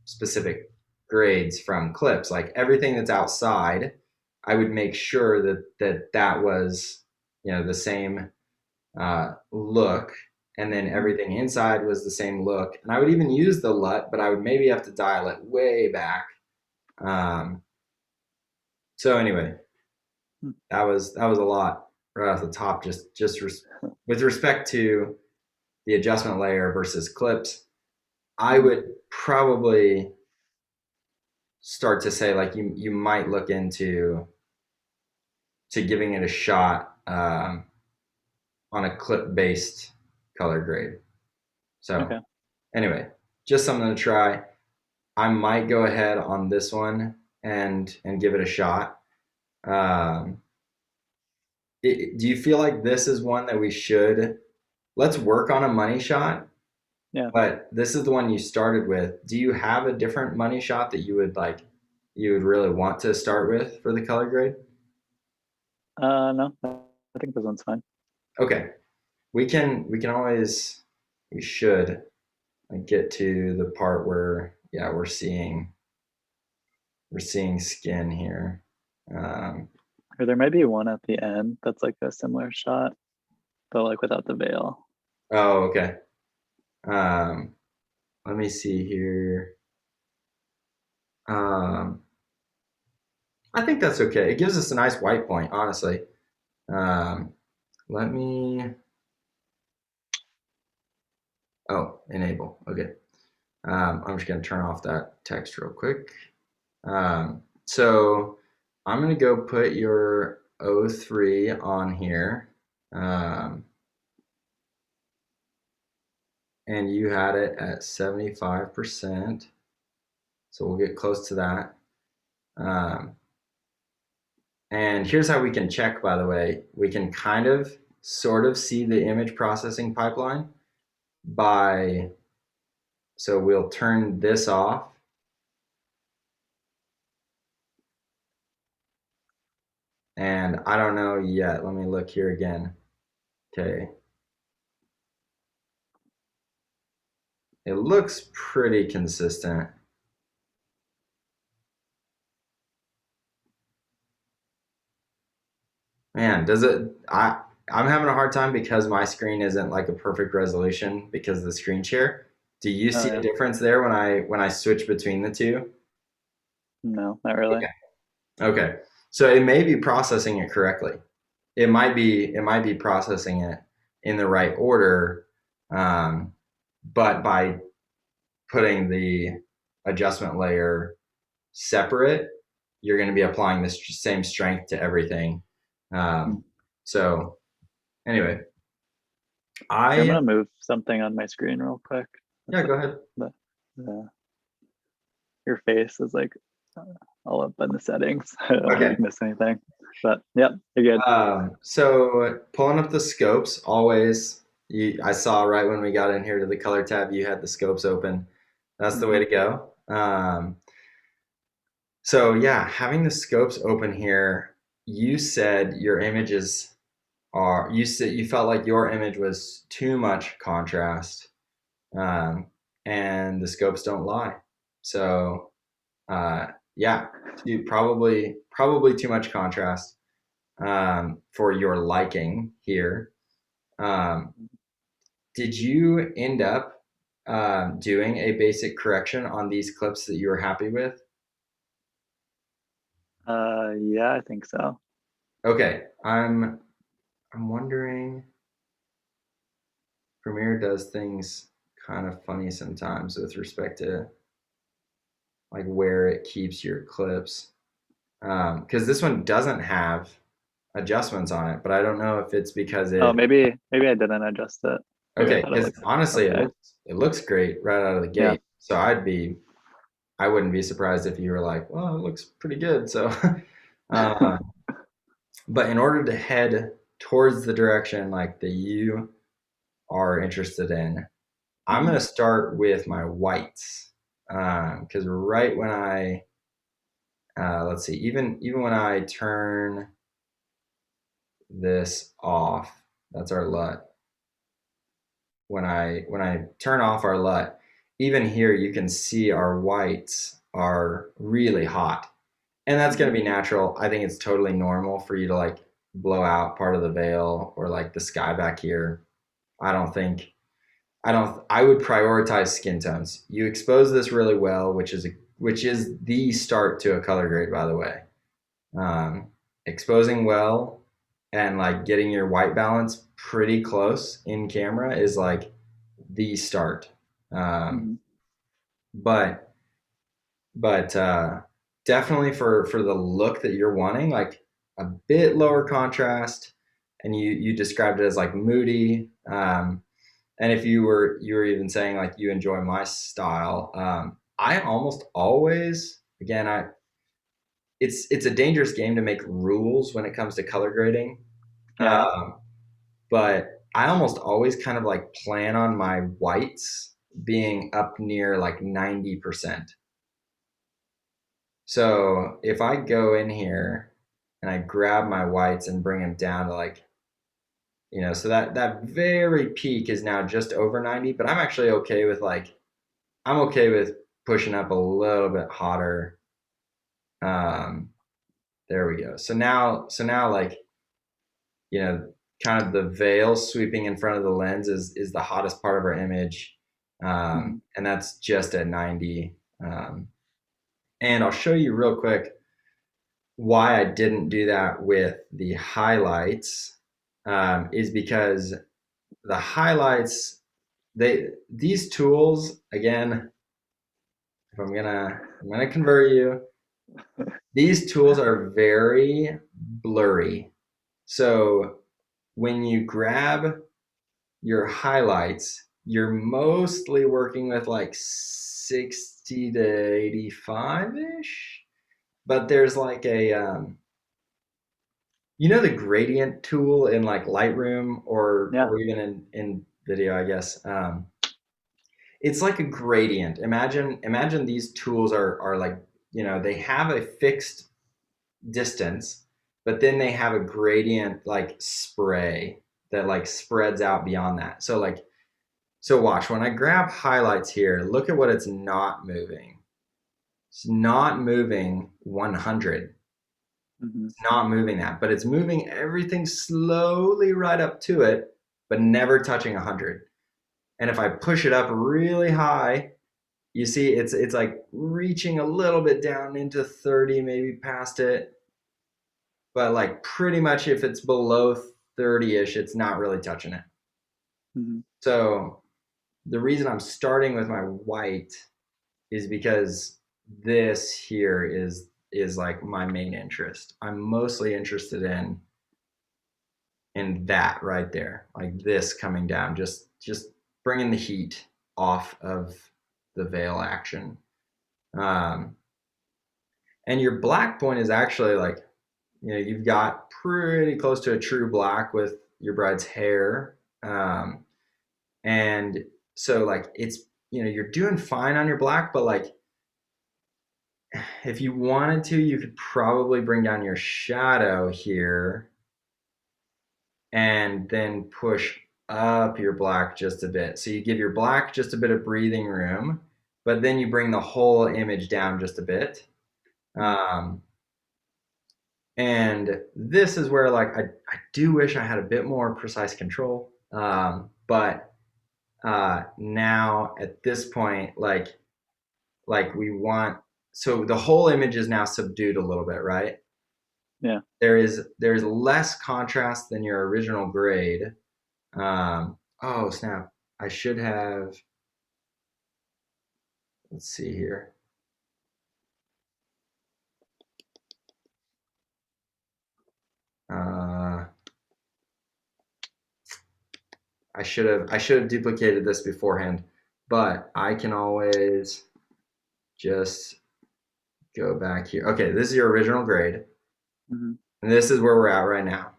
S2: specific grades from clips. Like everything that's outside, I would make sure that was the same look, and then everything inside was the same look. And I would even use the LUT, but I would maybe have to dial it way back. Um, so anyway, that was a lot right off the top. With respect to the adjustment layer versus clips, I would probably start to say like you might look into giving it a shot on a clip based color grade. So
S1: Okay.
S2: anyway, just something to try. I might go ahead on this one and give it a shot. Um, do you feel like this is one that we should let's work on a money shot?
S1: Yeah.
S2: But this is the one you started with. Do you have a different money shot that you would really want to start with for the color grade?
S1: No, I think this one's fine.
S2: Okay. We can always we should like get to the part where yeah, we're seeing skin here. Um,
S1: Or there might be one at the end that's like a similar shot, but like without the veil.
S2: oh, okay. Um, let me see here. Um, I think that's okay. It gives us a nice white point, honestly. Um, let me, oh, enable. Okay. I'm just going to turn off that text real quick. So I'm going to go put your O3 on here. And you had it at 75%. So we'll get close to that. Um, and here's how we can check, by the way. We can kind of sort of see the image processing pipeline by, so we'll turn this off. And I don't know yet. Let me look here again. Okay. It looks pretty consistent. Man, does it, I'm having a hard time because my screen isn't like a perfect resolution because of the screen share. Do you
S1: Oh
S2: see a
S1: yeah.
S2: difference there when I switch between the two?
S1: No, not really.
S2: Okay. Okay. So it may be processing it correctly. It might be processing it in the right order, but by putting the adjustment layer separate, you're going to be applying the same strength to everything.
S1: Hmm.
S2: So anyway,
S1: Here, I'm
S2: I
S1: gonna move something on my screen real quick.
S2: yeah,
S1: That's
S2: go ahead.
S1: the, the your face is like all up in the settings. I don't want to
S2: Okay.
S1: like miss anything. But yep, you're good.
S2: So pulling up the scopes, always. I saw right when we got in here to the color tab, you had the scopes open. That's the way
S1: Hmm.
S2: to go. So yeah, having the scopes open here, you said your images are. You said you felt like your image was too much contrast, um, and the scopes don't lie. So yeah, probably too much contrast for your liking here. Um, did you end up doing a basic correction on these clips that you were happy with?
S1: Yeah, I think so.
S2: Okay, I'm wondering. Premiere does things kind of funny sometimes with respect to like where it keeps your clips. Because this one doesn't have adjustments on it, but I don't know if it's because
S1: Oh,
S2: it.
S1: maybe I didn't adjust it. Maybe I
S2: Okay,
S1: thought it
S2: because
S1: looked
S2: honestly,
S1: okay.
S2: it looks great right out of the
S1: Yeah.
S2: gate. So I wouldn't be surprised if you were like, well, it looks pretty good. So, uh, but in order to head towards the direction like that you are interested in, I'm
S1: Hmm.
S2: gonna start with my whites because right when I let's see, even when I turn this off, that's our LUT. When I turn off our LUT, even here you can see our whites are really hot, and that's going
S1: Hmm.
S2: to be natural. I think it's totally normal for you to like blow out part of the veil or like the sky back here. I don't think I would prioritize skin tones. You expose this really well, which is the start to a color grade, by the way. Exposing well and like getting your white balance pretty close in camera is like the start. Um,
S1: Hmm.
S2: but but definitely for the look that you're wanting, like a bit lower contrast, and you described it as like moody. And if you were even saying like you enjoy my style, I almost always again it's a dangerous game to make rules when it comes to color grading.
S1: Yeah.
S2: Um, but I almost always kind of like plan on my whites being up near like 90%. So if I go in here and I grab my whites and bring them down to like, so that very peak is now just over 90, but I'm actually okay with like, I'm okay with pushing up a little bit hotter. Um, there we go. So now like, you know, kind of the veil sweeping in front of the lens is the hottest part of our image.
S1: Hmm.
S2: And that's just at 90. And I'll show you real quick why I didn't do that with the highlights, is because the highlights, these tools, again, if I'm gonna convert you, these tools are very blurry. So when you grab your highlights, you're mostly working with like 60 to 85 ish, but there's like the gradient tool in like Lightroom or
S1: Yeah.
S2: or even in video, I guess. It's like a gradient. Imagine these tools are like, they have a fixed distance, but then they have a gradient like spray that like spreads out beyond that. So watch, when I grab highlights here, look at what it's not moving. It's not moving 100.
S1: Hmm.
S2: It's not moving that, but it's moving everything slowly right up to it, but never touching 100. And if I push it up really high, you see it's like reaching a little bit down into 30, maybe past it, but like pretty much if it's below 30ish, it's not really touching it.
S1: Hmm.
S2: So the reason I'm starting with my white is because this here is like my main interest. I'm mostly interested in that right there, like this coming down, just bringing the heat off of the veil action. Um, and your black point is actually like, you've got pretty close to a true black with your bride's hair. And so like it's, you're doing fine on your black, but like if you wanted to, you could probably bring down your shadow here and then push up your black just a bit. So you give your black just a bit of breathing room, but then you bring the whole image down just a bit. Um, and this is where like I do wish I had a bit more precise control. But now at this point, like we want, so the whole image is now subdued a little bit, right?
S1: Yeah.
S2: There's less contrast than your original grade. Oh snap! I should have. Let's see here. Uh, I should have duplicated this beforehand, but I can always just go back here. Okay, this is your original grade,
S1: Hmm.
S2: and this is where we're at right now.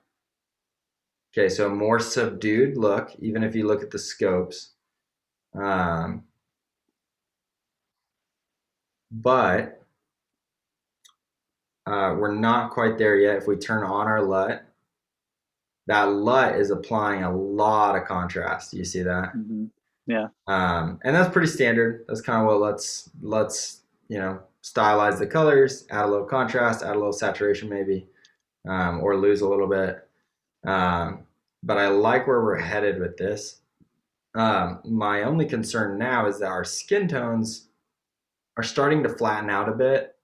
S2: Okay, so a more subdued look, even if you look at the scopes. Um, but we're not quite there yet. If we turn on our LUT, that LUT is applying a lot of contrast. Do you see that?
S1: Hmm. Yeah.
S2: And that's pretty standard. That's kind of what let's stylize the colors, add a little contrast, add a little saturation maybe, or lose a little bit. But I like where we're headed with this. My only concern now is that our skin tones are starting to flatten out a bit.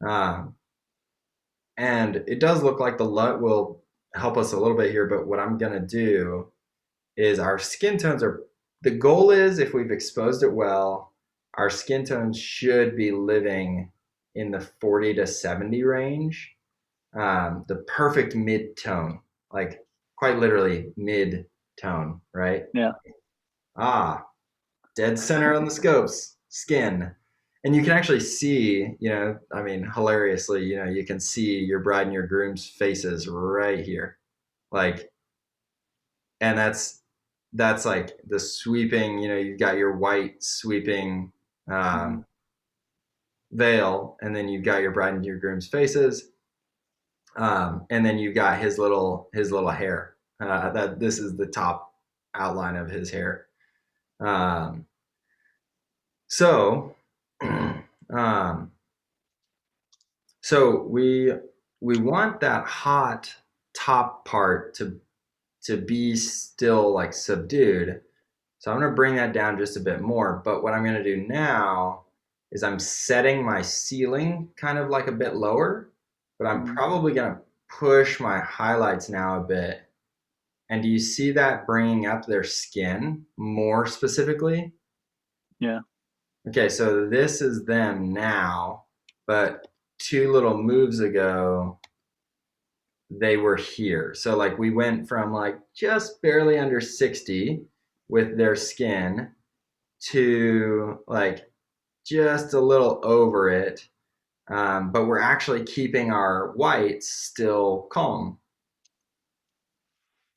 S2: Um, and it does look like the LUT will help us a little bit here, but what I'm gonna do is our skin tones are, the goal is if we've exposed it well, our skin tones should be living in the 40 to 70 range. The perfect mid tone, like quite literally mid tone, right?
S1: Yeah.
S2: Ah, dead center on the scopes, skin. and you can actually see, I mean, hilariously, you can see your bride and your groom's faces right here. Like, and that's like the sweeping, you've got your white sweeping
S1: Mhm.
S2: veil, and then you've got your bride and your groom's faces, and then you've got his little hair. That this is the top outline of his hair. Um, so, um, so we want that hot top part to be still like subdued. So I'm going to bring that down just a bit more. But what I'm going to do now is I'm setting my ceiling kind of like a bit lower, but I'm
S1: Mhm.
S2: probably going to push my highlights now a bit. And do you see that bringing up their skin more specifically?
S1: Yeah.
S2: Okay, so this is them now, but two little moves ago, they were here. So like we went from like just barely under 60 with their skin to like just a little over it, but we're actually keeping our whites still calm.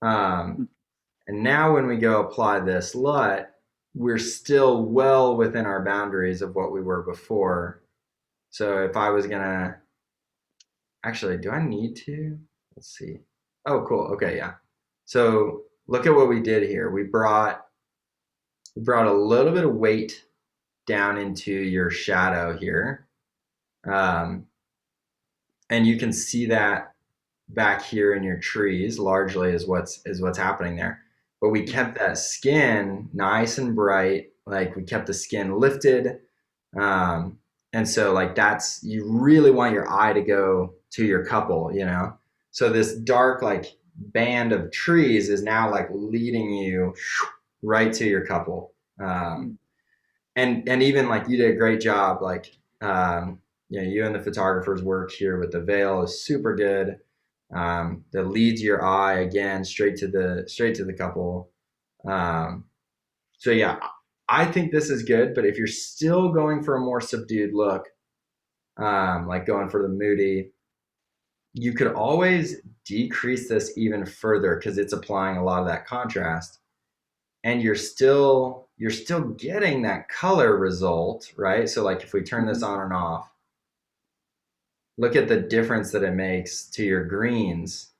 S2: Um, and now when we go apply this LUT, we're still well within our boundaries of what we were before. So if I was gonna, actually, do I need to? Let's see. Oh, cool. Okay, yeah. So look at what we did here. We brought a little bit of weight down into your shadow here. Um, and you can see that back here in your trees largely is what's happening there. But we
S1: Mhm.
S2: kept that skin nice and bright, like we kept the skin lifted. um, and so like that's, you really want your eye to go to your couple. So this dark like band of trees is now like leading you right to your couple. um,
S1: Mhm.
S2: and even like you did a great job, like you and the photographer's work here with the veil is super good. That leads your eye again straight to the couple. um, so yeah, I think this is good, but if you're still going for a more subdued look, like going for the moody, you could always decrease this even further because it's applying a lot of that contrast, and you're still getting that color result, right? So like if we turn this
S1: Mhm.
S2: on and off, look at the difference that it makes to your greens.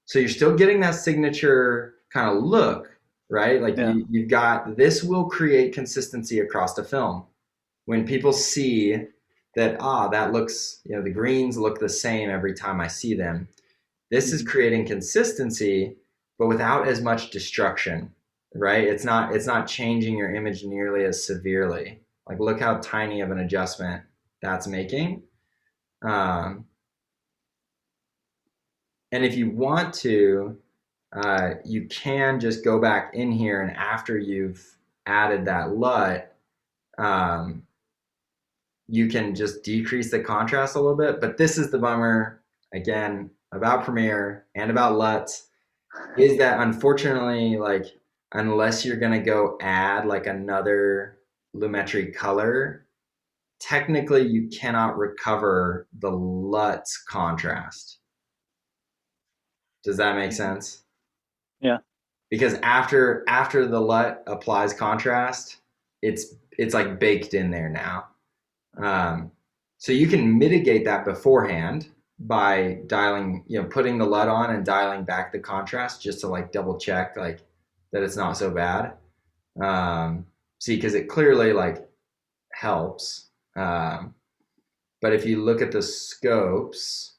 S2: So you're still getting that signature kind of look, right? Like
S1: Yeah.
S2: you've got, this will create consistency across the film. When people see that, that looks, the greens look the same every time I see them, this is
S1: Mhm.
S2: creating consistency, but without as much destruction, right? It's not changing your image nearly as severely. Like look how tiny of an adjustment that's making. Um, and if you want to, you can just go back in here, and after you've added that LUT, um, you can just decrease the contrast a little bit. But this is the bummer, again, about Premiere and about LUTs, is that unfortunately, like, unless you're gonna go add like another lumetri color, technically you cannot recover the LUT's contrast. Does that make
S1: Mhm.
S2: sense?
S1: Yeah.
S2: Because after the LUT applies contrast, it's like baked in there now. Um, so you can mitigate that beforehand by dialing, putting the LUT on and dialing back the contrast just to like double check like that it's not so bad. See, because it clearly like helps. But if you look at the scopes,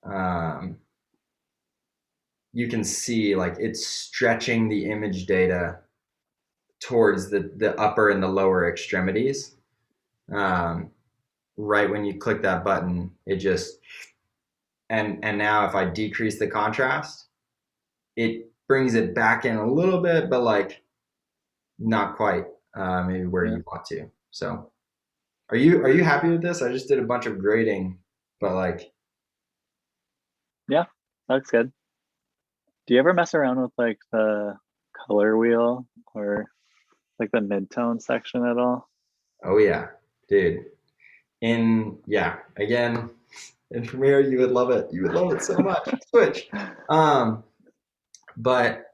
S2: um, you can see like it's stretching the image data towards the upper and the lower extremities. Um, right when you click that button, it just, and now if I decrease the contrast, it brings it back in a little bit, but like not quite maybe where
S1: Yeah.
S2: you want to. So are you happy with this? I just did a bunch of grading, but like,
S1: Yeah. Looks good. Do you ever mess around with like the color wheel or like the mid-tone section at all?
S2: oh yeah, dude. again, in Premiere, you would love it. You would love it so much. Switch. Um, but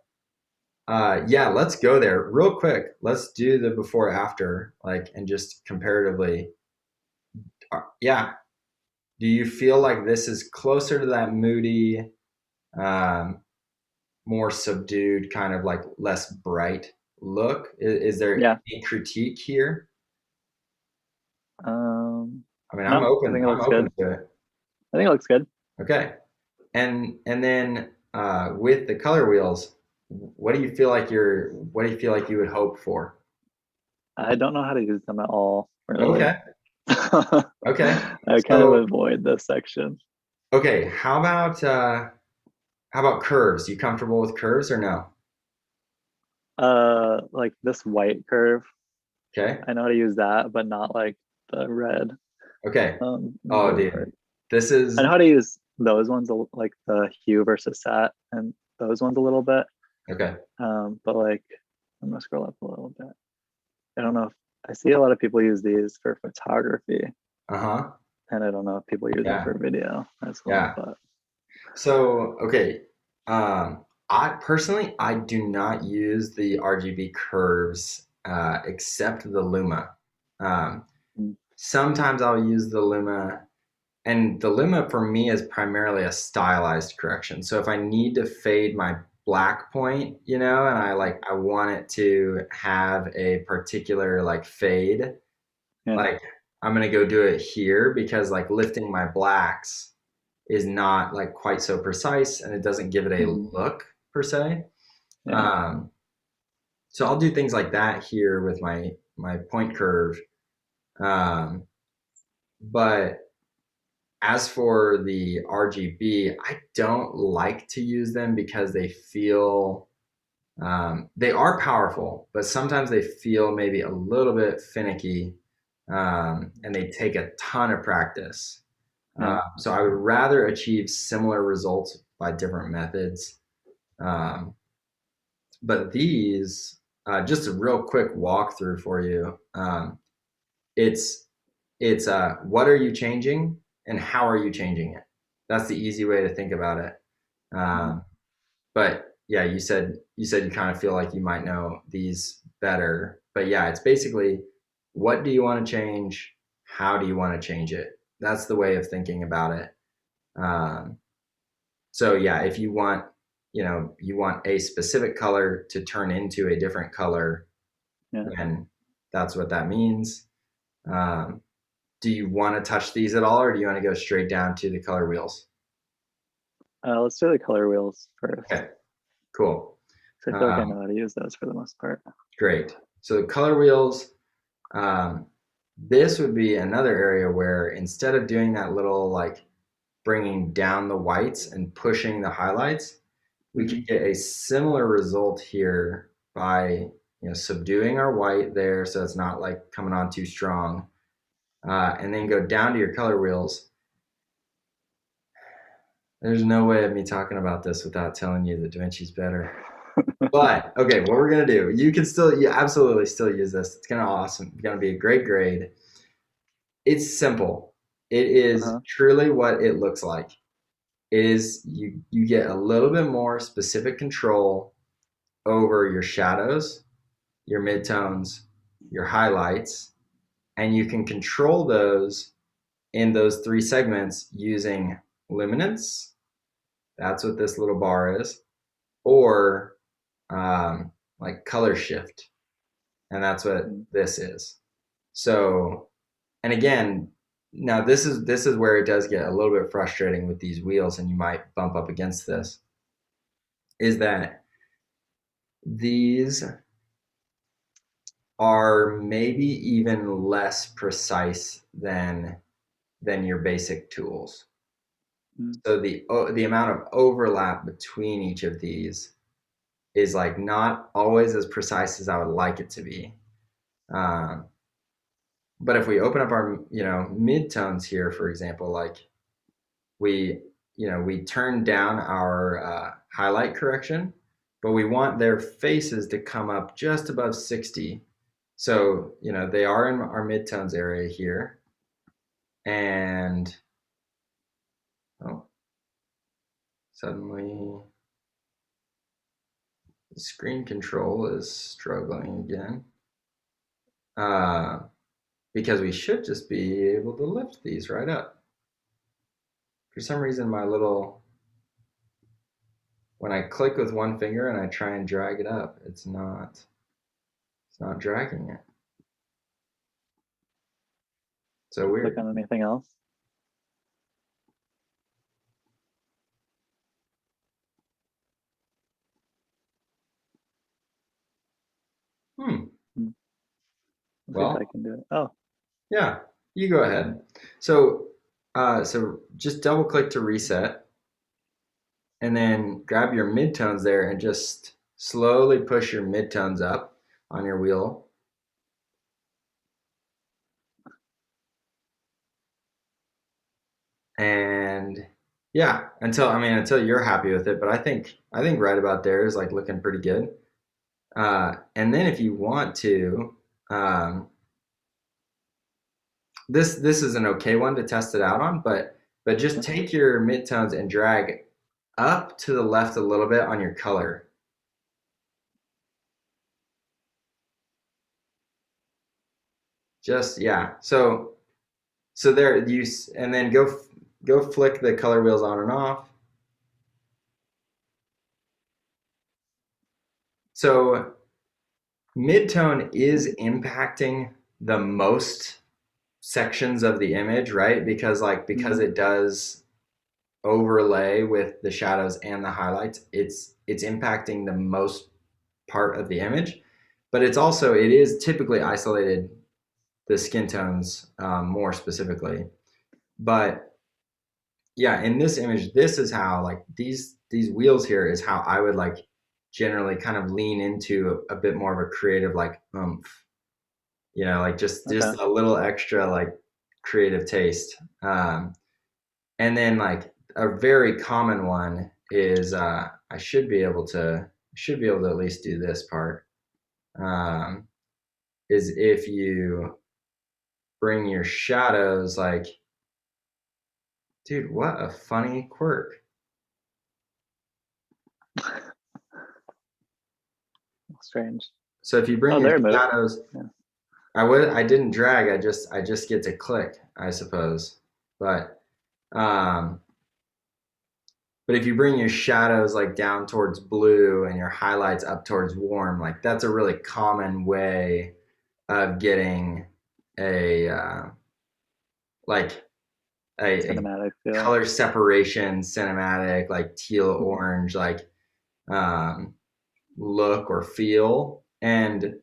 S2: yeah, let's go there real quick. Let's do the before after, like, and just comparatively. Yeah. Do you feel like this is closer to that moody, um, more subdued, kind of like less bright look? Is there
S1: Yeah.
S2: any critique here?
S1: Um,
S2: I mean, I'm
S1: no, I
S2: open.
S1: think it
S2: I'm
S1: looks
S2: open
S1: good.
S2: to it.
S1: I think it looks good.
S2: Okay. And then with the color wheels, what do you feel like you would hope for?
S1: I don't know how to use them at all, really.
S2: Okay. Okay.
S1: I kind of
S2: So
S1: avoid this section.
S2: okay, how about curves? You comfortable with curves or no?
S1: Like this white curve,
S2: Okay.
S1: I know how to use that, but not like the red,
S2: Okay.
S1: and the
S2: Oh,
S1: blue part.
S2: dude. This
S1: I
S2: is
S1: know how to use those ones, like the hue versus sat, and those ones a little bit.
S2: okay.
S1: But like, I'm gonna scroll up a little bit. I don't know if I see a lot of people use these for photography,
S2: Uh-huh.
S1: and I don't know if people use it
S2: Yeah.
S1: for video as well.
S2: Yeah.
S1: But
S2: So, okay. I do not use the RGB curves except the Luma. Um,
S1: mm,
S2: sometimes I'll use the Luma, and the Luma for me is primarily a stylized correction. So if I need to fade my black point, and I want it to have a particular like fade,
S1: yeah,
S2: like I'm gonna go do it here because like lifting my blacks is not like quite so precise and it doesn't give it a
S1: hmm
S2: look per se.
S1: yeah,
S2: Um, so I'll do things like that here with my point curve. Um, but as for the RGB, I don't like to use them because they are powerful, but sometimes they feel maybe a little bit finicky, and they take a ton of practice.
S1: yeah.
S2: So I would rather achieve similar results by different methods. Um, but these, just a real quick walkthrough for you. It's what are you changing and how are you changing it? That's the easy way to think about it.
S1: Mhm.
S2: Um, but yeah, you said you kind of feel like you might know these better. But yeah, it's basically what do you want to change? How do you want to change it? That's the way of thinking about it. Um, so yeah, if you want a specific color to turn into a different color,
S1: Yeah.
S2: then that's what that means. Um, do you want to touch these at all, or do you want to go straight down to the color wheels?
S1: Let's do the color wheels first.
S2: Okay, cool.
S1: So I feel like I
S2: Um,
S1: know how to use those for the most part.
S2: great. So the color wheels, um, this would be another area where instead of doing that little like bringing down the whites and pushing the highlights, we
S1: Hmm
S2: could get a similar result here by subduing our white there so it's not like coming on too strong, and then go down to your color wheels. There's no way of me talking about this without telling you that DaVinci's better. But okay, what we're gonna do, you absolutely still use this. It's gonna awesome. It's gonna be a great grade. It's simple. It is
S1: Uh-huh.
S2: truly what it looks like. It is you get a little bit more specific control over your shadows, your midtones, your highlights, and you can control those in those three segments using luminance. That's what this little bar is, or like color shift, and that's what
S1: Mm.
S2: this is. So, and again, now this is where it does get a little bit frustrating with these wheels, and you might bump up against this. Is that these are maybe even less precise than your basic tools.
S1: Mm.
S2: So the amount of overlap between each of these is like not always as precise as I would like it to be. Um, but if we open up our midtones here, for example, like we we turn down our highlight correction, but we want their faces to come up just above 60. So they are in our midtones area here. And oh, suddenly the screen control is struggling again. Because we should just be able to lift these right up. For some reason, when I click with one finger and I try and drag it up, it's not dragging it. So
S1: Click
S2: weird.
S1: on anything else.
S2: Hmm.
S1: Let's see if I
S2: Well,
S1: can do it. Oh,
S2: yeah, you go ahead. So, so just double click to reset, and then grab your midtones there and just slowly push your midtones up on your wheel. And yeah, until you're happy with it, but I think right about there is like looking pretty good. And then if you want to, um, this is an okay one to test it out on, but just take your midtones and drag up to the left a little bit on your color. Just yeah. So there you and then go flick the color wheels on and off. So midtone is impacting the most sections of the image, right? Because it does overlay with the shadows and the highlights, it's impacting the most part of the image. But it is typically isolated the skin tones more specifically. But yeah, in this image, this is how like these wheels here is how I would like generally kind of lean into a bit more of a creative like like just
S1: okay.
S2: a little extra like creative taste. And then like a very common one is I should be able to at least do this part. Um, is if you bring your shadows like, dude, what a funny quirk.
S1: Strange.
S2: So if you bring
S1: Oh,
S2: your
S1: there it moved.
S2: shadows,
S1: Yeah.
S2: I didn't drag, I just get to click, I suppose. But um but if you bring your shadows like down towards blue and your highlights up towards warm, like that's a really common way of getting a like a
S1: Cinematic feel.
S2: color separation, cinematic, like teal orange, like um, look or feel. And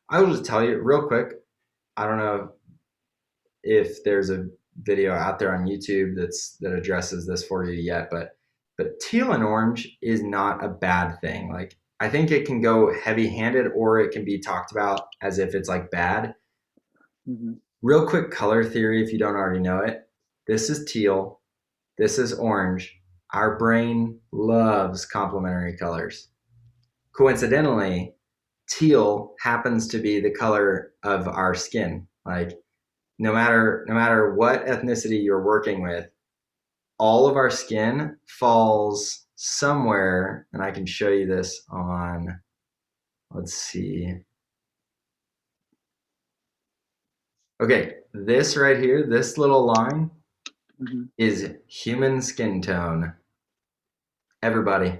S2: I will just tell you real quick. I don't know if there's a video out there on YouTube that addresses this for you yet, but teal and orange is not a bad thing. Like I think it can go heavy-handed or it can be talked about as if it's like bad.
S1: Mm-hmm.
S2: Real quick color theory if you don't already know it. This is teal, this is orange. Our brain loves complementary colors. Coincidentally, teal happens to be the color of our skin. Like no matter what ethnicity you're working with, all of our skin falls somewhere, and I can show you this on, let's see. Okay, this right here, this little line
S1: Mm-hmm.
S2: is human skin tone. Everybody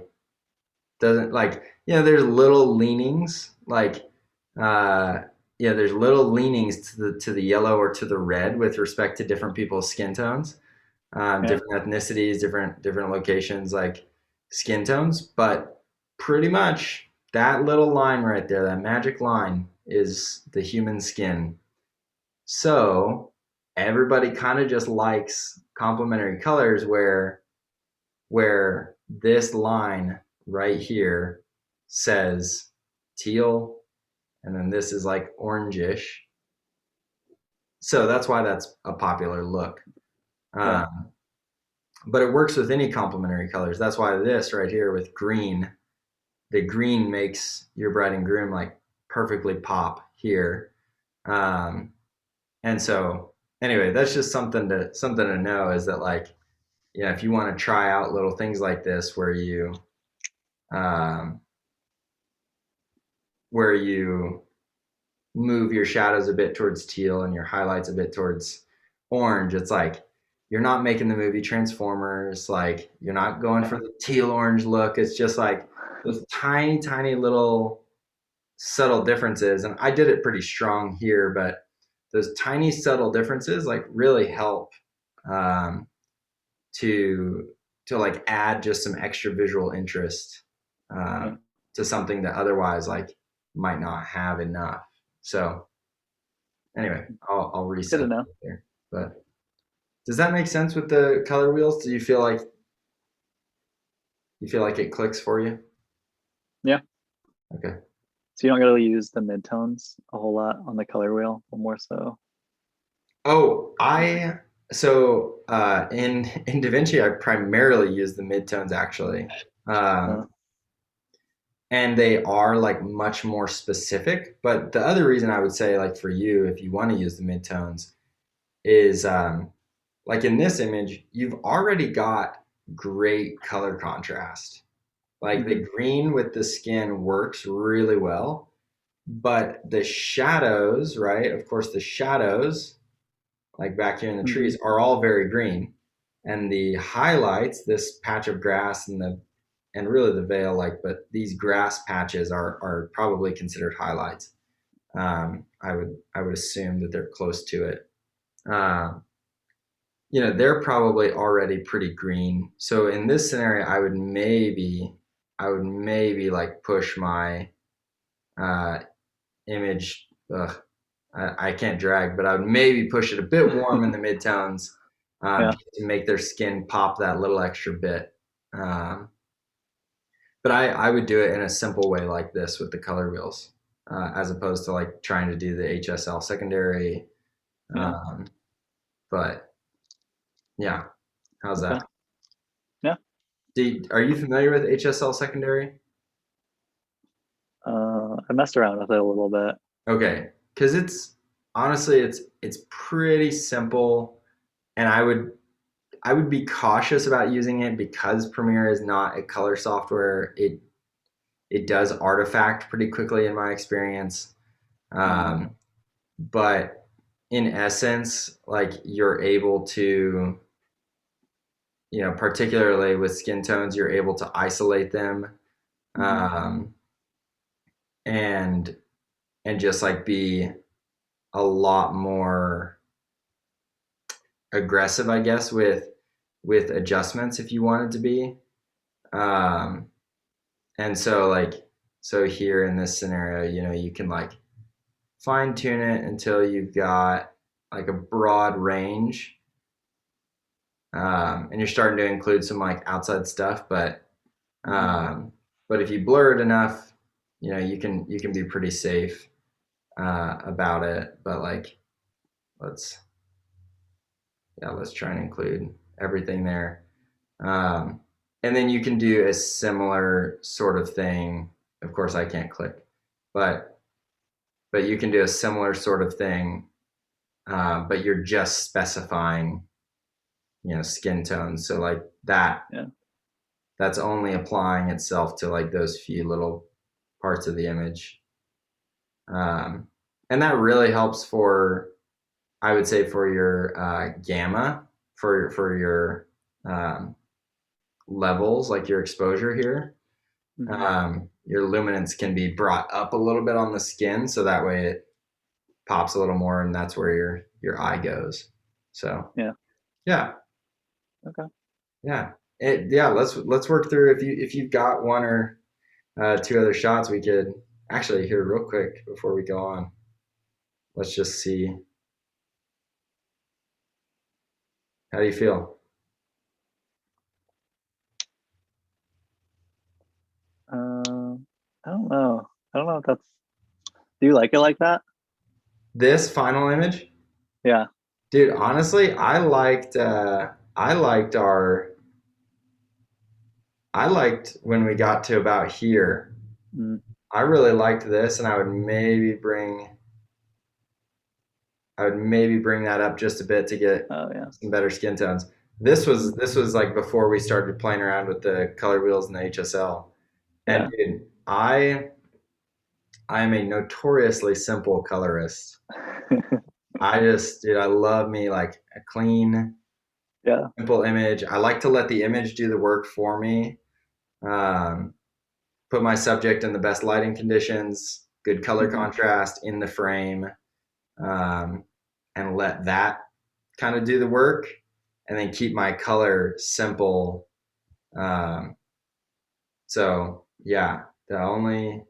S2: doesn't like, there's little leanings, like, there's little leanings to the yellow or to the red with respect to different people's skin tones.
S1: Yeah.
S2: Different ethnicities, different locations, like skin tones. But pretty much that little line right there, that magic line, is the human skin. So everybody kind of just likes complementary colors where this line right here says teal, and then this is like orangish. So that's why that's a popular look.
S1: Yeah.
S2: Um, but it works with any complementary colors. That's why this right here with green, the green makes your bride and groom like perfectly pop here. Um, and so anyway, that's just something to know is that like, yeah, if you want to try out little things like this um, where you move your shadows a bit towards teal and your highlights a bit towards orange, it's like you're not making the movie Transformers, like you're not going for
S1: Yeah.
S2: the teal orange look. It's just like those tiny, tiny little subtle differences. And I did it pretty strong here, but those tiny subtle differences like really help um, to like add just some extra visual interest
S1: Yeah.
S2: to something that otherwise like might not have enough. So anyway, I'll
S1: It's good to
S2: reset
S1: know.
S2: there. But does that make sense with the color wheels? Do you feel like it clicks for you?
S1: Yeah.
S2: Okay.
S1: So you don't really use the midtones a whole lot on the color wheel, but more so.
S2: Oh, in DaVinci I primarily use the midtones actually.
S1: Uh,
S2: Um, and they are like much more specific. But the other reason I would say like for you, if you want to use the midtones, is like in this image, you've already got great color contrast. Like the
S1: mhm,
S2: green with the skin works really well, but the shadows, right? Of course, the shadows, like back here in the
S1: mhm,
S2: trees, are all very green. And the highlights, this patch of grass and really the veil, like, but these grass patches are probably considered highlights. I would assume that they're close to it. Um, they're probably already pretty green. So in this scenario, I would maybe like push my uh, image. I can't drag, but I would maybe push it a bit warm in the midtones
S1: yeah.
S2: just to make their skin pop that little extra bit. Um, but I would do it in a simple way like this with the color wheels, as opposed to like trying to do the HSL secondary.
S1: Yeah.
S2: Um, but yeah, how's
S1: Okay.
S2: that?
S1: Yeah.
S2: Are you familiar with HSL secondary?
S1: I messed around with it a little bit.
S2: Okay, because it's honestly it's pretty simple, and I would be cautious about using it because Premiere is not a color software. It does artifact pretty quickly in my experience,
S1: Mm,
S2: um, but in essence, like you're able to, particularly with skin tones, you're able to isolate them,
S1: mhm,
S2: um, and just like be a lot more aggressive, I guess, with adjustments if you wanted to be. Um, and so here in this scenario, you can like fine tune it until you've got like a broad range, and you're starting to include some like outside stuff.
S1: mhm.
S2: But if you blur it enough, you can be pretty safe about it. But like let's let's try and include everything there. Um, and then you can do a similar sort of thing. Of course, I can't click, but you can do a similar sort of thing, but you're just specifying, skin tones. So like
S1: Yeah.
S2: that's only applying itself to like those few little parts of the image, um, and that really helps for, I would say, for your gamma, for your um, levels, like your exposure here.
S1: Mhm.
S2: Your luminance can be brought up a little bit on the skin, so that way it pops a little more, and that's where your eye goes. So
S1: Yeah.
S2: yeah,
S1: Okay.
S2: yeah, Let's work through if you've got one or two other shots. We could actually here real quick before we go on. Let's just see. How do you feel?
S1: Uh, I don't know. I don't know if that's. Do you like it like that?
S2: This final image,
S1: Yeah.
S2: dude. Honestly, I liked when we got to about here.
S1: Mm,
S2: I really liked this, and I would maybe bring I would maybe bring that up just a bit to get
S1: Oh yeah.
S2: some better skin tones. This was like before we started playing around with the color wheels and the HSL. And
S1: Yeah.
S2: dude, I am a notoriously simple colorist. Dude, I love me like a clean,
S1: Yeah.
S2: simple image. I like to let the image do the work for me. Um, put my subject in the best lighting conditions, good color
S1: Hmm.
S2: contrast in the frame, um, and let that kind of do the work, and then keep my color simple. Um, so yeah, the only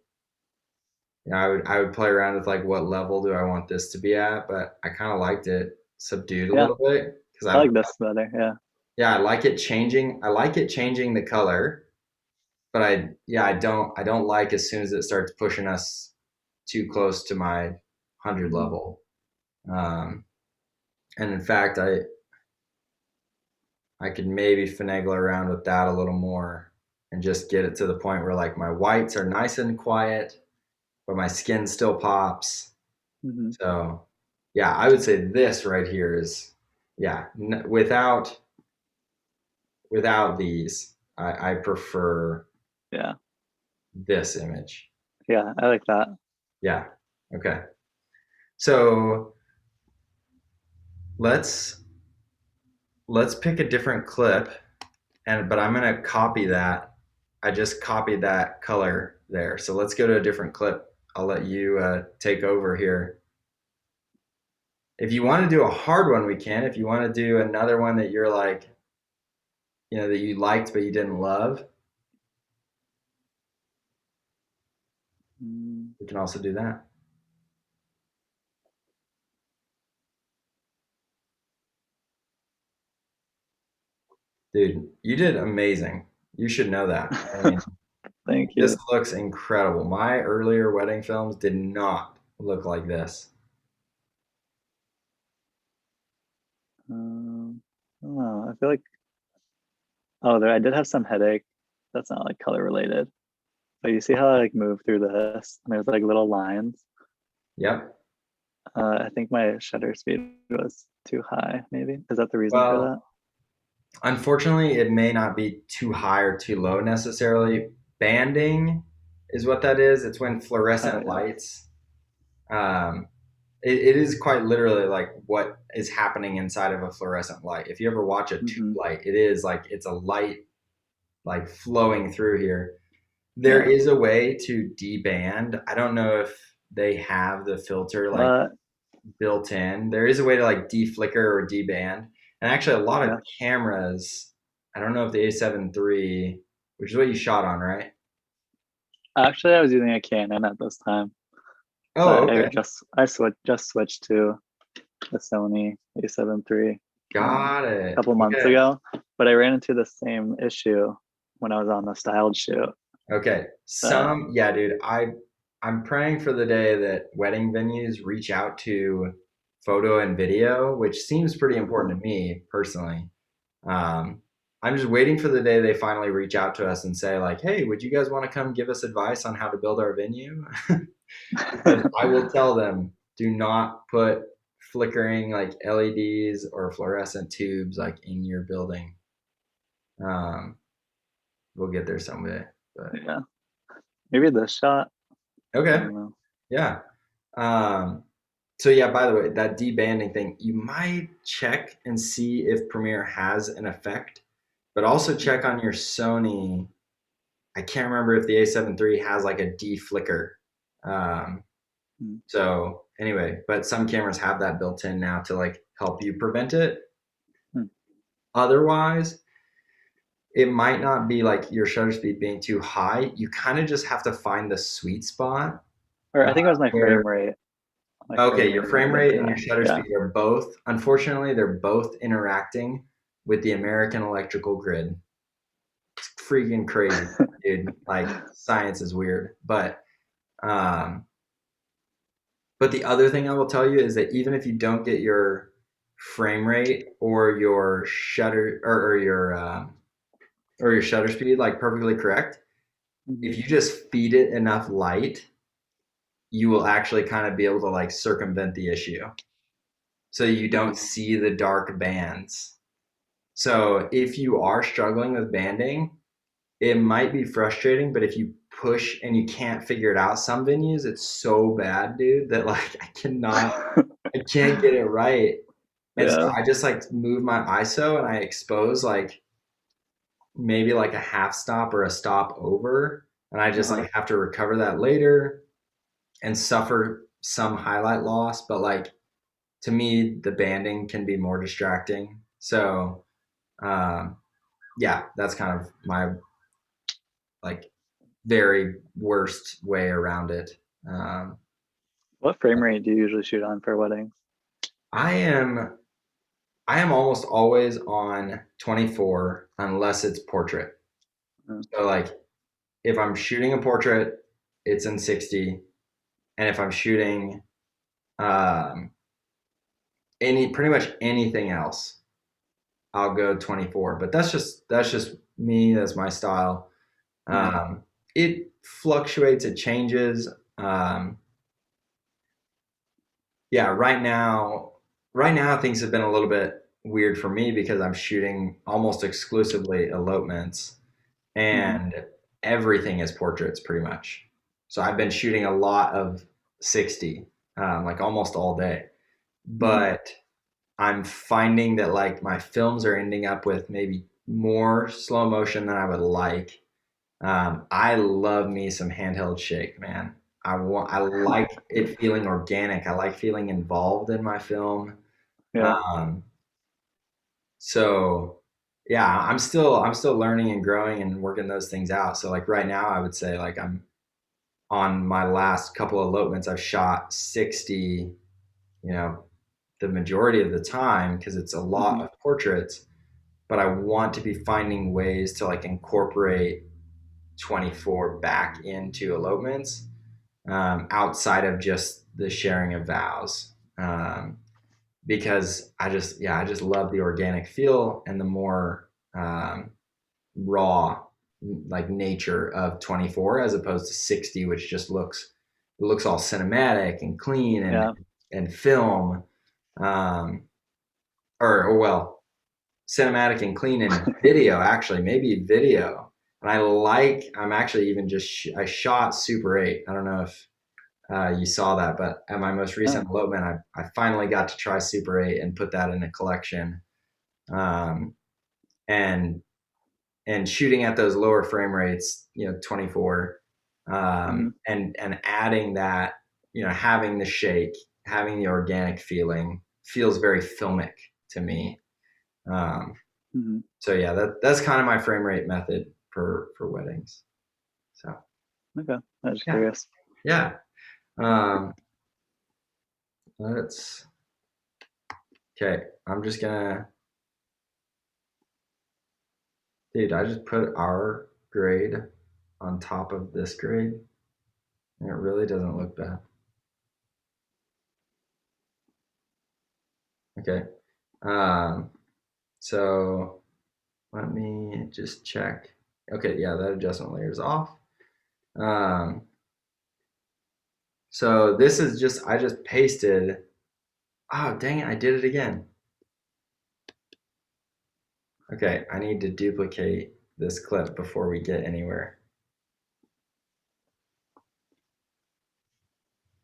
S2: I would play around with like what level do I want this to be at, but I kind of liked it subdued a
S1: Yeah.
S2: little bit because
S1: I
S2: I
S1: like this better. Yeah.
S2: yeah I like it changing. I like it changing the color, but I don't like as soon as it starts pushing us too close to my 100
S1: Hmm.
S2: level. Um, and in fact, I could maybe finagle around with that a little more and just get it to the point where like my whites are nice and quiet, but my skin still pops.
S1: Hmm.
S2: So yeah, I would say this right here is yeah, without these, I prefer
S1: Yeah.
S2: this image.
S1: Yeah. I like that.
S2: Yeah. Okay. So let's let's pick a different clip but I'm gonna copy that. I just copied that color there. So let's go to a different clip. I'll let you take over here. If you want to do a hard one, we can. If you want to do another one that you're like, that you liked but you didn't love,
S1: Mm.
S2: we can also do that. Dude, you did amazing. You should know that. I mean,
S1: Thank
S2: this
S1: you.
S2: looks incredible. My earlier wedding films did not look like this.
S1: Oh, I feel like, oh, there, I did have some headache. That's not like color related. But you see how I like move through this? And there's like little lines.
S2: Yep.
S1: I think my shutter speed was too high, maybe. Is that the reason for
S2: Well,
S1: that?
S2: unfortunately, it may not be too high or too low necessarily. Banding is what that is. It's when
S1: Oh,
S2: fluorescent
S1: yeah.
S2: lights, um, it is quite literally like what is happening inside of a fluorescent light. If you ever watch a tube
S1: Hmm.
S2: light, it is like it's a light like flowing through here. There
S1: Yeah.
S2: is a way to deband. I don't know if they have the filter like
S1: What?
S2: built in. There is a way to like deflicker or deband. And actually, a lot of
S1: Yeah.
S2: cameras, I don't know if the A7 III, which is what you shot on, right?
S1: Actually, I was using a Canon at this time,
S2: Oh,
S1: but
S2: okay.
S1: just switched to the Sony A7 III
S2: Got
S1: a
S2: it.
S1: couple months
S2: Okay.
S1: ago. But I ran into the same issue when I was on the styled shoot.
S2: Okay.
S1: That
S2: Yeah, dude, I'm praying for the day that wedding venues reach out to photo and video, which seems pretty important to me personally. Um, I'm just waiting for the day they finally reach out to us and say like, "Hey, would you guys want to come give us advice on how to build our venue?" Because I will tell them, do not put flickering like LEDs or fluorescent tubes like in your building. Um, we'll get there someday, but
S1: yeah, maybe this shot. I
S2: okay,
S1: don't know.
S2: yeah. Um, so yeah, by the way, that debanding thing, you might check and see if Premiere has an effect, but also check on your Sony. I can't remember if the A7 III has like a deflicker. Um,
S1: Mm.
S2: so anyway, but some cameras have that built in now to like help you prevent it.
S1: Mm.
S2: Otherwise, it might not be like your shutter speed being too high. You kind of just have to find the sweet spot
S1: Or
S2: uh,
S1: I think it was my
S2: where
S1: frame rate. My
S2: okay,
S1: frame
S2: your
S1: rate was a
S2: frame
S1: bit
S2: rate
S1: too
S2: and your
S1: high.
S2: shutter
S1: Yeah.
S2: speed are both, unfortunately, they're both interacting with the American electrical grid. It's freaking crazy, dude. Like science is weird. Um, but the other thing I will tell you is that even if you don't get your frame rate or your shutter or your shutter speed like perfectly correct,
S1: Mhm.
S2: if you just feed it enough light, you will actually kind of be able to like circumvent the issue. so you don't
S1: Mhm.
S2: see the dark bands. So if you are struggling with banding, it might be frustrating, but if you push and you can't figure it out, some venues it's so bad, dude, that like I can't get it right. And so
S1: Yeah.
S2: I just like move my ISO and I expose like maybe like a half stop or a stop over, and I just
S1: Uh-huh.
S2: like have to recover that later and suffer some highlight loss. But like to me, the banding can be more distracting. So um, yeah, that's kind of my like very worst way around it. Um,
S1: What frame rate do you usually shoot on for weddings?
S2: I am I am almost always on 24 unless it's portrait.
S1: Mm.
S2: So like if I'm shooting a portrait, it's in 60, and if I'm shooting um, any pretty much anything else, I'll go 24. But that's just me. That's my style.
S1: Mhm.
S2: It fluctuates. It changes. Um, yeah, right now things have been a little bit weird for me because I'm shooting almost exclusively elopements,
S1: Mhm.
S2: and everything is portraits pretty much. So I've been shooting a lot of 60, like almost all day.
S1: Mhm.
S2: But I'm finding that like my films are ending up with maybe more slow motion than I would like. I love me some handheld shake, man. I like it feeling organic. I like feeling involved in my film.
S1: Yeah.
S2: Um, so yeah, I'm still learning and growing and working those things out. So like right now, I would say like I'm on my last couple of elopements. I've shot 60, you know, the majority of the time because it's a lot
S1: Mhm.
S2: of portraits. But I want to be finding ways to like incorporate 24 back into elopements, outside of just the sharing of vows. Because I just love the organic feel and the more um, raw like nature of 24 as opposed to 60, which just looks all cinematic and clean
S1: Yeah.
S2: and film, um, or well, cinematic and clean in video, actually maybe video. And I'm actually even I shot Super 8. I don't know if you saw that, but at my most
S1: Oh.
S2: recent elopement, I finally got to try Super 8 and put that in a collection. um, and and shooting at those lower frame rates, 24,
S1: Mhm.
S2: and adding that, having the shake, having the organic feeling feels very filmic to me. um,
S1: Mhm.
S2: so yeah, that's kind of my frame rate method for weddings. So
S1: Okay. I was
S2: yeah,
S1: curious.
S2: yeah. um, let's Okay, I'm just gonna, dude, I just put our grade on top of this grade, and it really doesn't look bad. Okay. Um, so let me just check. Okay, yeah, that adjustment layer is off. Um, so this is just, I just pasted. Oh, dang it, I did it again. Okay, I need to duplicate this clip before we get anywhere,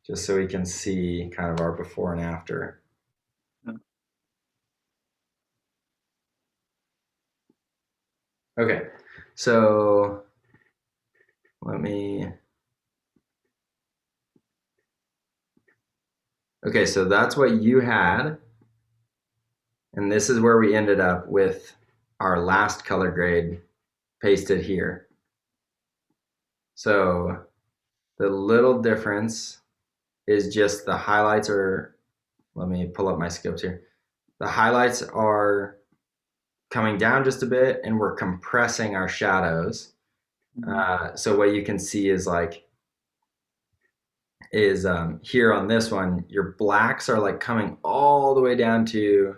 S2: just so we can see kind of our before and after.
S1: Yeah.
S2: Okay, so let me, okay, so that's what you had. And this is where we ended up with our last color grade pasted here. So the little difference is just the highlights are, let me pull up my scopes here. The highlights are coming down just a bit and we're compressing our shadows.
S1: Mhm.
S2: So what you can see is like, here on this one, your blacks are like coming all the way down to,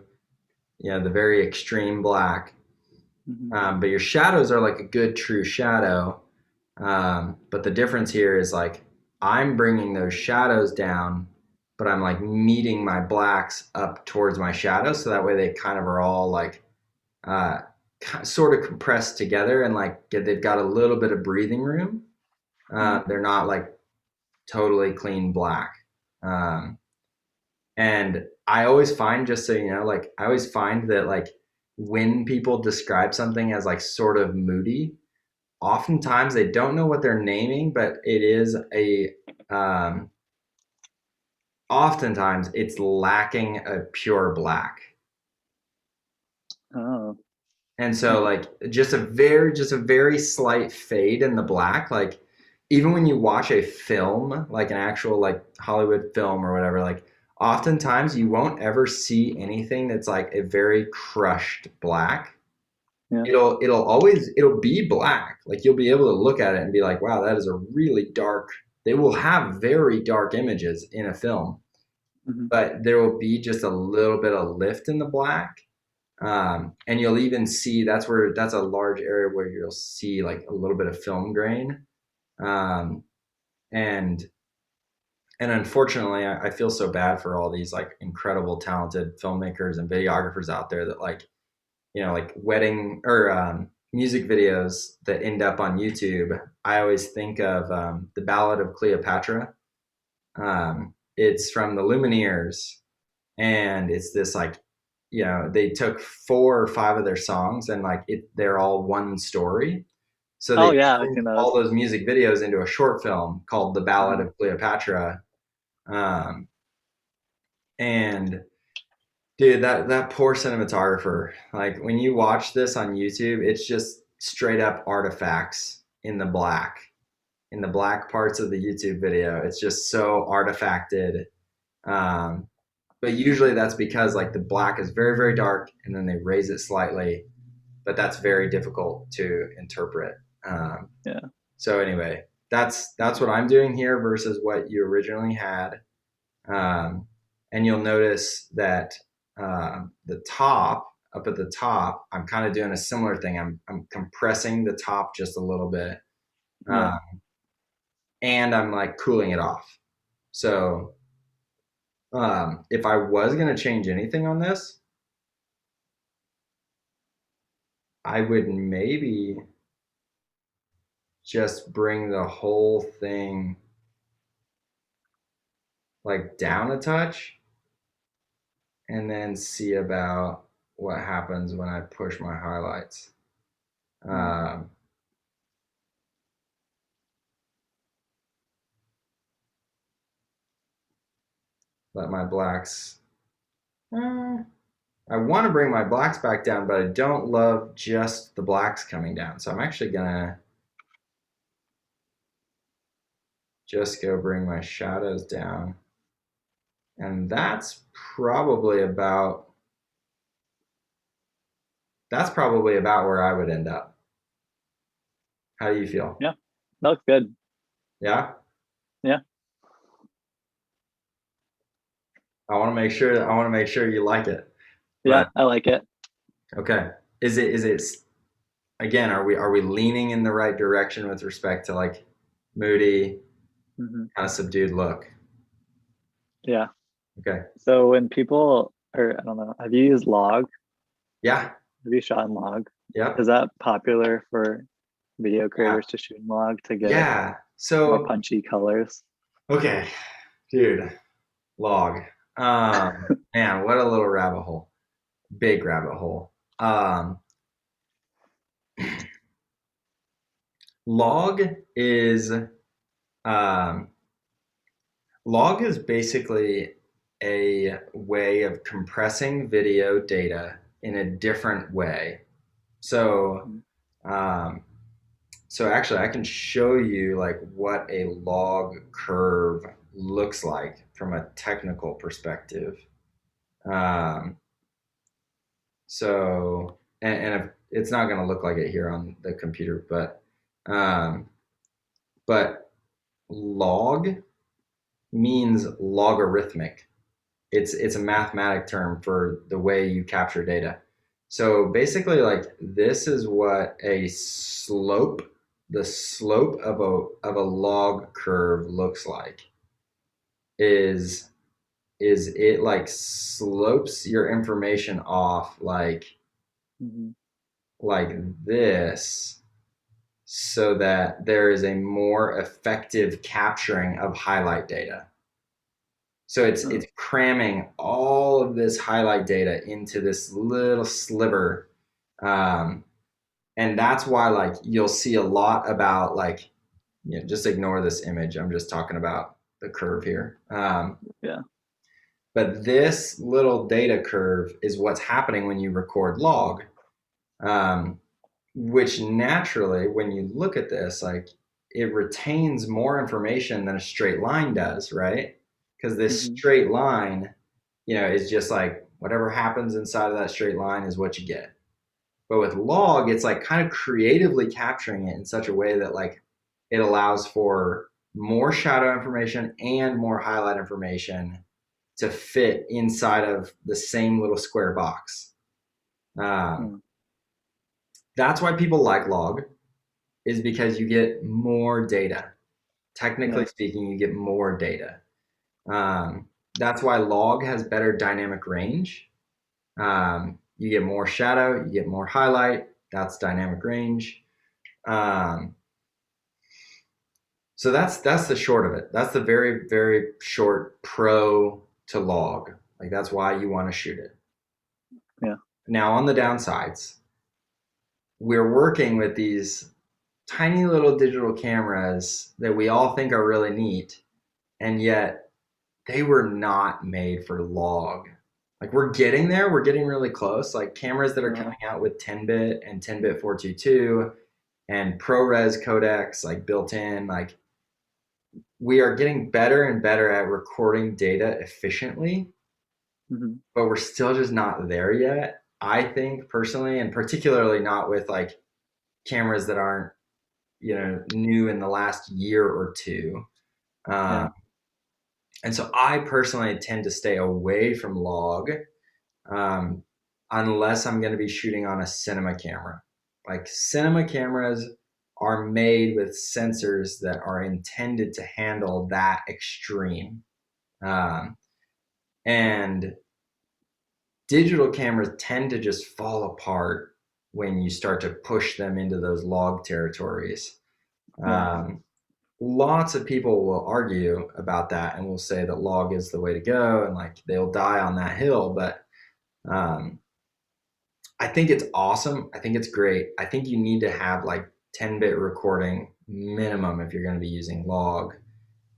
S2: the very extreme black.
S1: Mhm.
S2: But your shadows are like a good true shadow. But the difference here is like I'm bringing those shadows down, but I'm like meeting my blacks up towards my shadows. So that way they kind of are all like uh, sort of compressed together and like they've got a little bit of breathing room. They're not like totally clean black. Um, and I always find, just so you know, like I always find that like when people describe something as like sort of moody, oftentimes they don't know what they're naming, but it is um, oftentimes it's lacking a pure black.
S1: Oh,
S2: And so like just a very slight fade in the black, like even when you watch a film, like an actual like Hollywood film or whatever, like oftentimes you won't ever see anything that's like a very crushed black.
S1: yeah.
S2: It'll be black. Like you'll be able to look at it and be like, wow, that is a really dark. They will have very dark images in a film,
S1: Hmm.
S2: but there will be just a little bit of lift in the black. And you'll even see that's a large area where you'll see like a little bit of film grain. Um, and and unfortunately, I feel so bad for all these like incredible talented filmmakers and videographers out there that like, like wedding or music videos that end up on YouTube. I always think of the Ballad of Cleopatra. It's from the Lumineers, and it's this like, they took 4 or 5 of their songs and like they're all one story. So
S1: Oh
S2: they
S1: yeah, I've
S2: turned
S1: seen
S2: all
S1: those.
S2: those music videos into a short film called The Ballad
S1: Mhm.
S2: of Cleopatra. Um, and dude, that poor cinematographer, like when you watch this on YouTube, it's just straight up artifacts in the black parts of the YouTube video. It's just so artifacted. Um, but usually that's because like the black is very, very dark and then they raise it slightly, but that's very difficult to interpret. Um,
S1: Yeah.
S2: so anyway, that's what I'm doing here versus what you originally had. Um, and you'll notice that the top, up at the top, I'm kind of doing a similar thing. I'm compressing the top just a little bit,
S1: Yeah.
S2: uh, and I'm like cooling it off. So if I was going to change anything on this, I would maybe just bring the whole thing like down a touch and then see about what happens when I push my highlights.
S1: Mm.
S2: Um, let my blacks. I want to bring my blacks back down, but I don't love just the blacks coming down. So I'm actually gonna just go bring my shadows down. And that's probably about where I would end up. How do you feel?
S1: Yeah. That looks good.
S2: Yeah?
S1: Yeah.
S2: I want to make sure you like it.
S1: Yeah.
S2: But
S1: I like it.
S2: okay. Is it again, are we leaning in the right direction with respect to like moody,
S1: Hmm.
S2: kind of subdued look?
S1: Yeah.
S2: Okay.
S1: So when people, or I don't know, have you used log?
S2: Yeah.
S1: Have you shot in log? Is
S2: Yep.
S1: that popular for video
S2: Yeah.
S1: creators to shoot in log to get
S2: Yeah.
S1: more
S2: So
S1: punchy colors?
S2: okay, dude, log. Man, what a little rabbit hole. Big rabbit hole. Log is um, log is basically a way of compressing video data in a different way. So,
S1: Mhm.
S2: um, so actually, I can show you like what a log curve looks like from a technical perspective. Um, So, and it's not going to look like it here on the computer, um, but log means logarithmic. It's a mathematic term for the way you capture data. So basically, like this is what the slope of a log curve looks like. Is is it like slopes your information off
S1: Hmm.
S2: like this so that there is a more effective capturing of highlight data. So it's
S1: Oh,
S2: cramming all of this highlight data into this little sliver. Um, and that's why like you'll see a lot about like, just ignore this image. I'm just talking about the curve here.
S1: yeah.
S2: But this little data curve is what's happening when you record log, um, which naturally, when you look at this, like it retains more information than a straight line does, right? Because this
S1: Hmm.
S2: straight line, is just like whatever happens inside of that straight line is what you get. But with log, it's like kind of creatively capturing it in such a way that like it allows for more shadow information and more highlight information to fit inside of the same little square box. Um,
S1: Mm,
S2: that's why people like log, is because you get more data. Technically
S1: yeah.
S2: speaking, you get more data. That's why log has better dynamic range. You get more shadow, you get more highlight. That's dynamic range. Um, so that's the short of it. That's the very very short pro to log. Like that's why you want to shoot it.
S1: Yeah.
S2: Now on the downsides, we're working with these tiny little digital cameras that we all think are really neat, and yet they were not made for log. Like we're getting there, we're getting really close. Like cameras that are
S1: Uh,
S2: coming out with 10-bit and 10-bit 422 and ProRes codecs like built in, like we are getting better and better at recording data efficiently,
S1: hmm.
S2: but we're still just not there yet. I think personally, and particularly not with like cameras that aren't, new in the last year or two.
S1: Yeah.
S2: Um, and so I personally tend to stay away from log, um, unless I'm going to be shooting on a cinema camera. Like cinema cameras are made with sensors that are intended to handle that extreme. Um, and digital cameras tend to just fall apart when you start to push them into those log territories.
S1: Yeah.
S2: Um, Lots of people will argue about that and will say that log is the way to go and like they'll die on that hill. But um, I think it's awesome. I think it's great. I think you need to have like 10-bit recording minimum if you're going to be using log,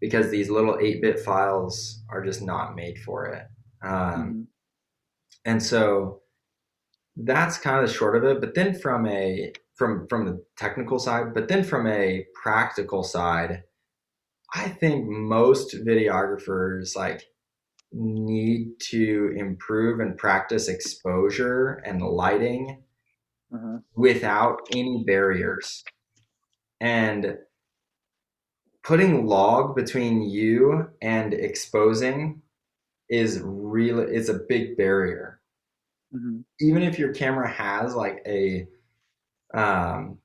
S2: because these little 8-bit files are just not made for it. Um,
S1: Hmm.
S2: and so that's kind of the short of it. But then from the technical side, but then from a practical side, I think most videographers like need to improve and practice exposure and lighting
S1: Uh-huh.
S2: without any barriers. And putting log between you and exposing is a big barrier.
S1: Hmm.
S2: Even if your camera has like a um,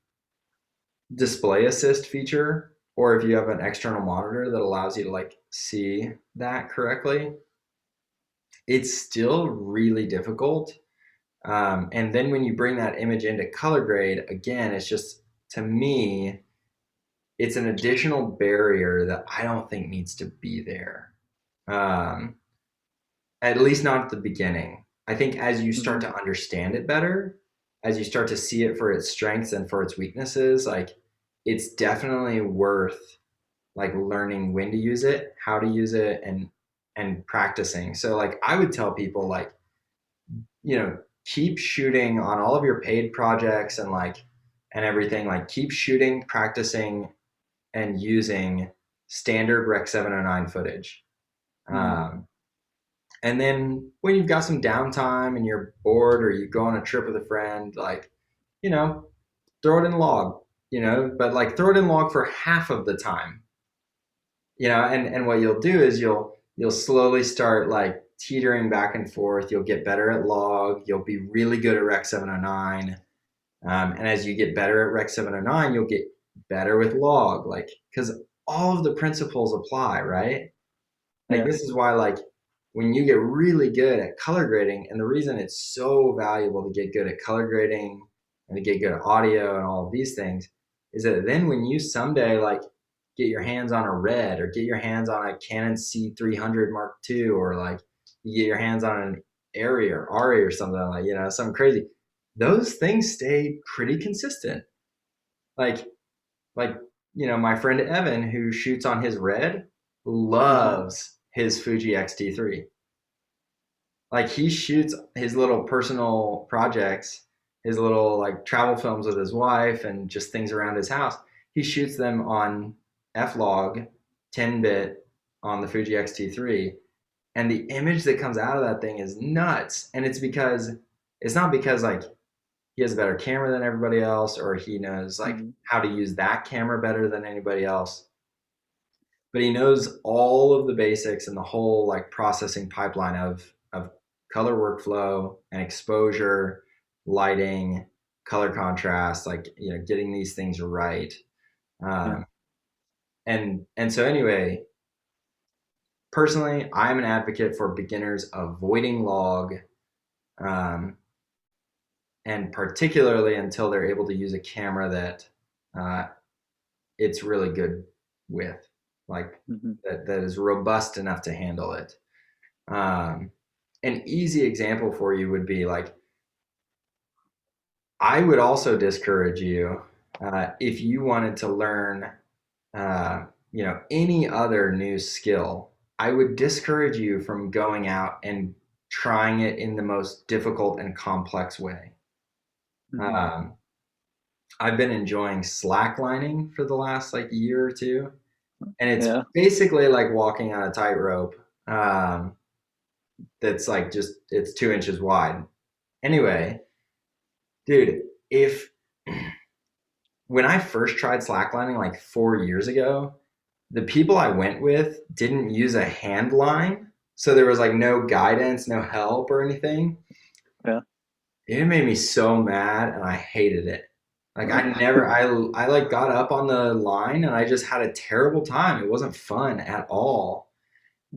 S2: display assist feature, or if you have an external monitor that allows you to like see that correctly, it's still really difficult. And then when you bring that image into color grade, again, it's just, to me, it's an additional barrier that I don't think needs to be there. Um, at least not at the beginning. I think as you start
S1: Hmm.
S2: to understand it better, as you start to see it for its strengths and for its weaknesses, like it's definitely worth like learning when to use it, how to use it, and practicing. So like I would tell people like, keep shooting on all of your paid projects and everything, like keep shooting, practicing and using standard Rec 709 footage.
S1: Hmm.
S2: Um, and then when you've got some downtime and you're bored or you go on a trip with a friend, like, you know, throw it in log, but like throw it in log for half of the time, and what you'll do is you'll slowly start like teetering back and forth. You'll get better at log. You'll be really good at Rec 709. And as you get better at Rec 709, you'll get better with log, like, because all of the principles apply, right? Like
S1: Yeah.
S2: this is why like when you get really good at color grading, and the reason it's so valuable to get good at color grading and to get good at audio and all of these things is that then when you someday like get your hands on a red or get your hands on a Canon C300 Mark II, or like you get your hands on an Arri or Ari or something like, you know, something crazy, those things stay pretty consistent. Like, like, you know, my friend Evan who shoots on his red loves his Fuji X-T3. Like he shoots his little personal projects, his little like travel films with his wife and just things around his house. He shoots them on F-Log 10-bit on the Fuji X-T3, and the image that comes out of that thing is nuts. And it's not because like he has a better camera than everybody else or he knows like how to use that camera better than anybody else, but he knows all of the basics and the whole like processing pipeline of color workflow and exposure, lighting, color contrast, like, you know, getting these things right.
S1: Yeah.
S2: And so anyway, personally, I'm an advocate for beginners avoiding log, um, and particularly until they're able to use a camera that it's really good with, like that is robust enough to handle it. An easy example for you would be like, I would also discourage you if you wanted to learn, you know, any other new skill. I would discourage you from going out and trying it in the most difficult and complex way. I've been enjoying slacklining for the last like year or two, and it's basically like walking on a tightrope. That's like just it's 2 inches wide. Anyway, dude, if when I first tried slacklining like 4 years ago, the people I went with didn't use a hand line, so there was like no guidance, no help or anything.
S1: Yeah.
S2: It made me so mad and I hated it. Like I like got up on the line and I just had a terrible time. It wasn't fun at all.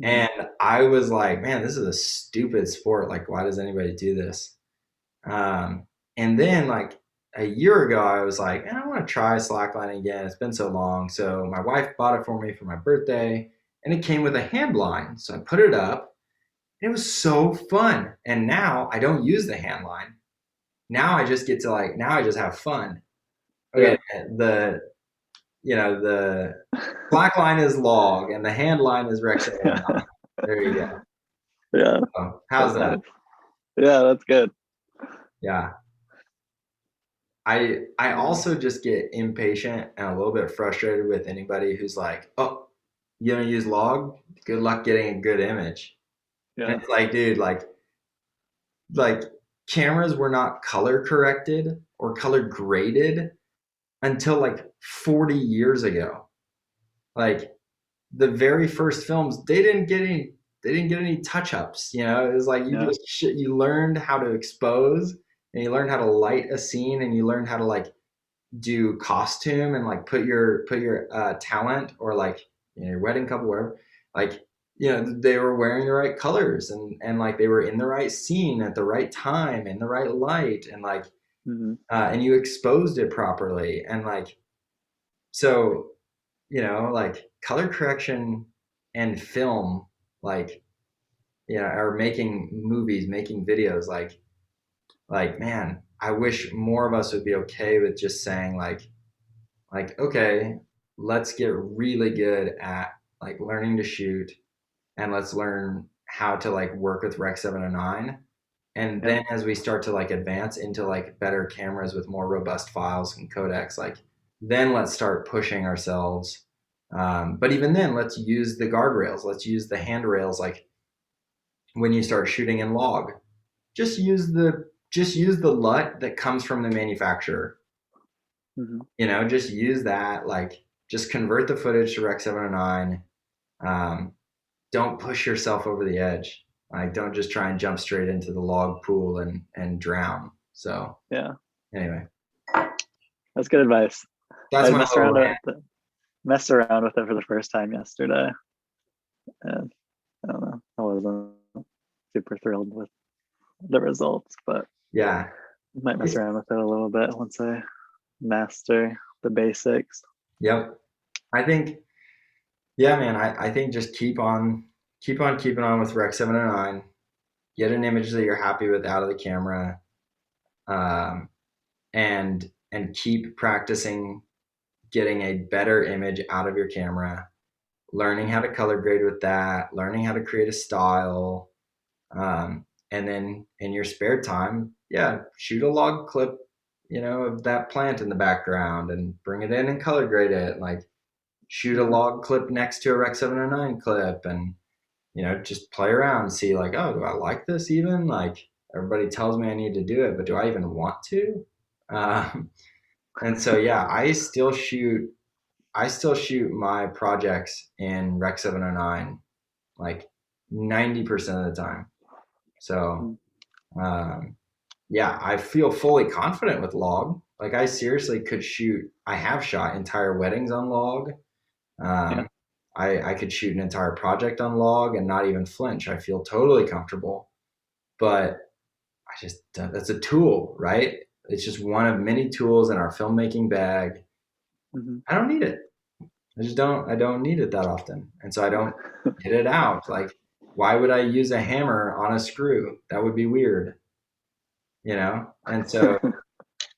S2: And I was like, man, this is a stupid sport. Like, why does anybody do this? And then like a year ago, I was like, man, I want to try slacklining again. It's been so long. So my wife bought it for me for my birthday, and it came with a hand line. So I put it up. And it was so fun. And now I don't use the hand line. Now I just get to like, now I just have fun. Okay, the slack line is log and the hand line is Rex 709. There you go.
S1: Yeah.
S2: So, how's that?
S1: Yeah, that's good.
S2: Yeah. I also just get impatient and a little bit frustrated with anybody who's like, oh, you don't use log? Good luck getting a good image.
S1: Yeah.
S2: And it's like, dude, like cameras were not color corrected or color graded until like 40 years ago. Like the very first films, they didn't get any touch-ups, you know. It was like you learned how to expose and you learned how to light a scene and you learned how to like do costume and like put your talent or like, you know, your wedding couple, whatever, like, you know, they were wearing the right colors and like they were in the right scene at the right time in the right light and like and you exposed it properly and like, so, you know, like color correction and film, like, you know, or making movies, making videos, like, man, I wish more of us would be okay with just saying like, okay, let's get really good at like learning to shoot and let's learn how to like work with Rec 709. And then as we start to like advance into like better cameras with more robust files and codecs, like then let's start pushing ourselves. But even then, let's use the guardrails. Let's use the handrails. Like when you start shooting in log, just use the LUT that comes from the manufacturer. You know, just use that. Like just convert the footage to Rec 709. Don't push yourself over the edge. Like don't just try and jump straight into the log pool and drown. So anyway,
S1: that's good advice.
S2: That's
S1: I
S2: my
S1: messed around with it for the first time yesterday, and I don't know, I wasn't super thrilled with the results, but
S2: Yeah.
S1: might mess around with it a little bit once I master the basics.
S2: Yep. I think, yeah, man, I think just keeping on with Rec 709. Get an image that you're happy with out of the camera, um, and keep practicing getting a better image out of your camera, learning how to color grade with that, learning how to create a style, and then in your spare time, yeah, shoot a log clip, of that plant in the background and bring it in and color grade it. Like shoot a
S1: Mhm.
S2: log clip next to a Rec 709 clip, and just play around and see like, oh, do I like this even? Like everybody tells me I need to do it, but do I even want to? Um, and so yeah, I still shoot my projects in Rec 709 like 90% of the time. So
S1: Mhm.
S2: um, yeah, I feel fully confident with log. Like I seriously could shoot. I have shot entire weddings on log.
S1: Yeah.
S2: Um, I could shoot an entire project on log and not even flinch. I feel totally comfortable. But that's a tool, right? It's just one of many tools in our filmmaking bag.
S1: Mhm.
S2: I don't need it. I don't need it that often. And so I don't get it out. Like, why would I use a hammer on a screw? That would be weird, you know? And so,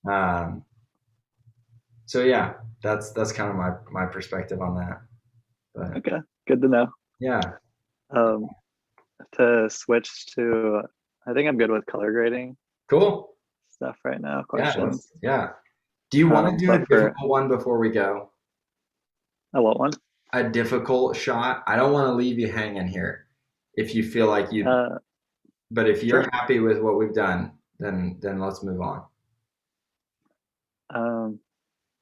S2: um, so yeah, that's kind of my perspective on that. But
S1: Okay, good to know.
S2: yeah,
S1: Um, to switch to, I think I'm good with color grading
S2: cool.
S1: stuff right now.
S2: Yeah,
S1: Questions.
S2: yeah. Do you want to do a
S1: But for
S2: difficult one before we go?
S1: a what one?
S2: A difficult shot? I don't want to leave you hanging here. If you feel like you,
S1: Uh,
S2: but if you're
S1: sure.
S2: happy with what we've done, then let's move on.
S1: Um,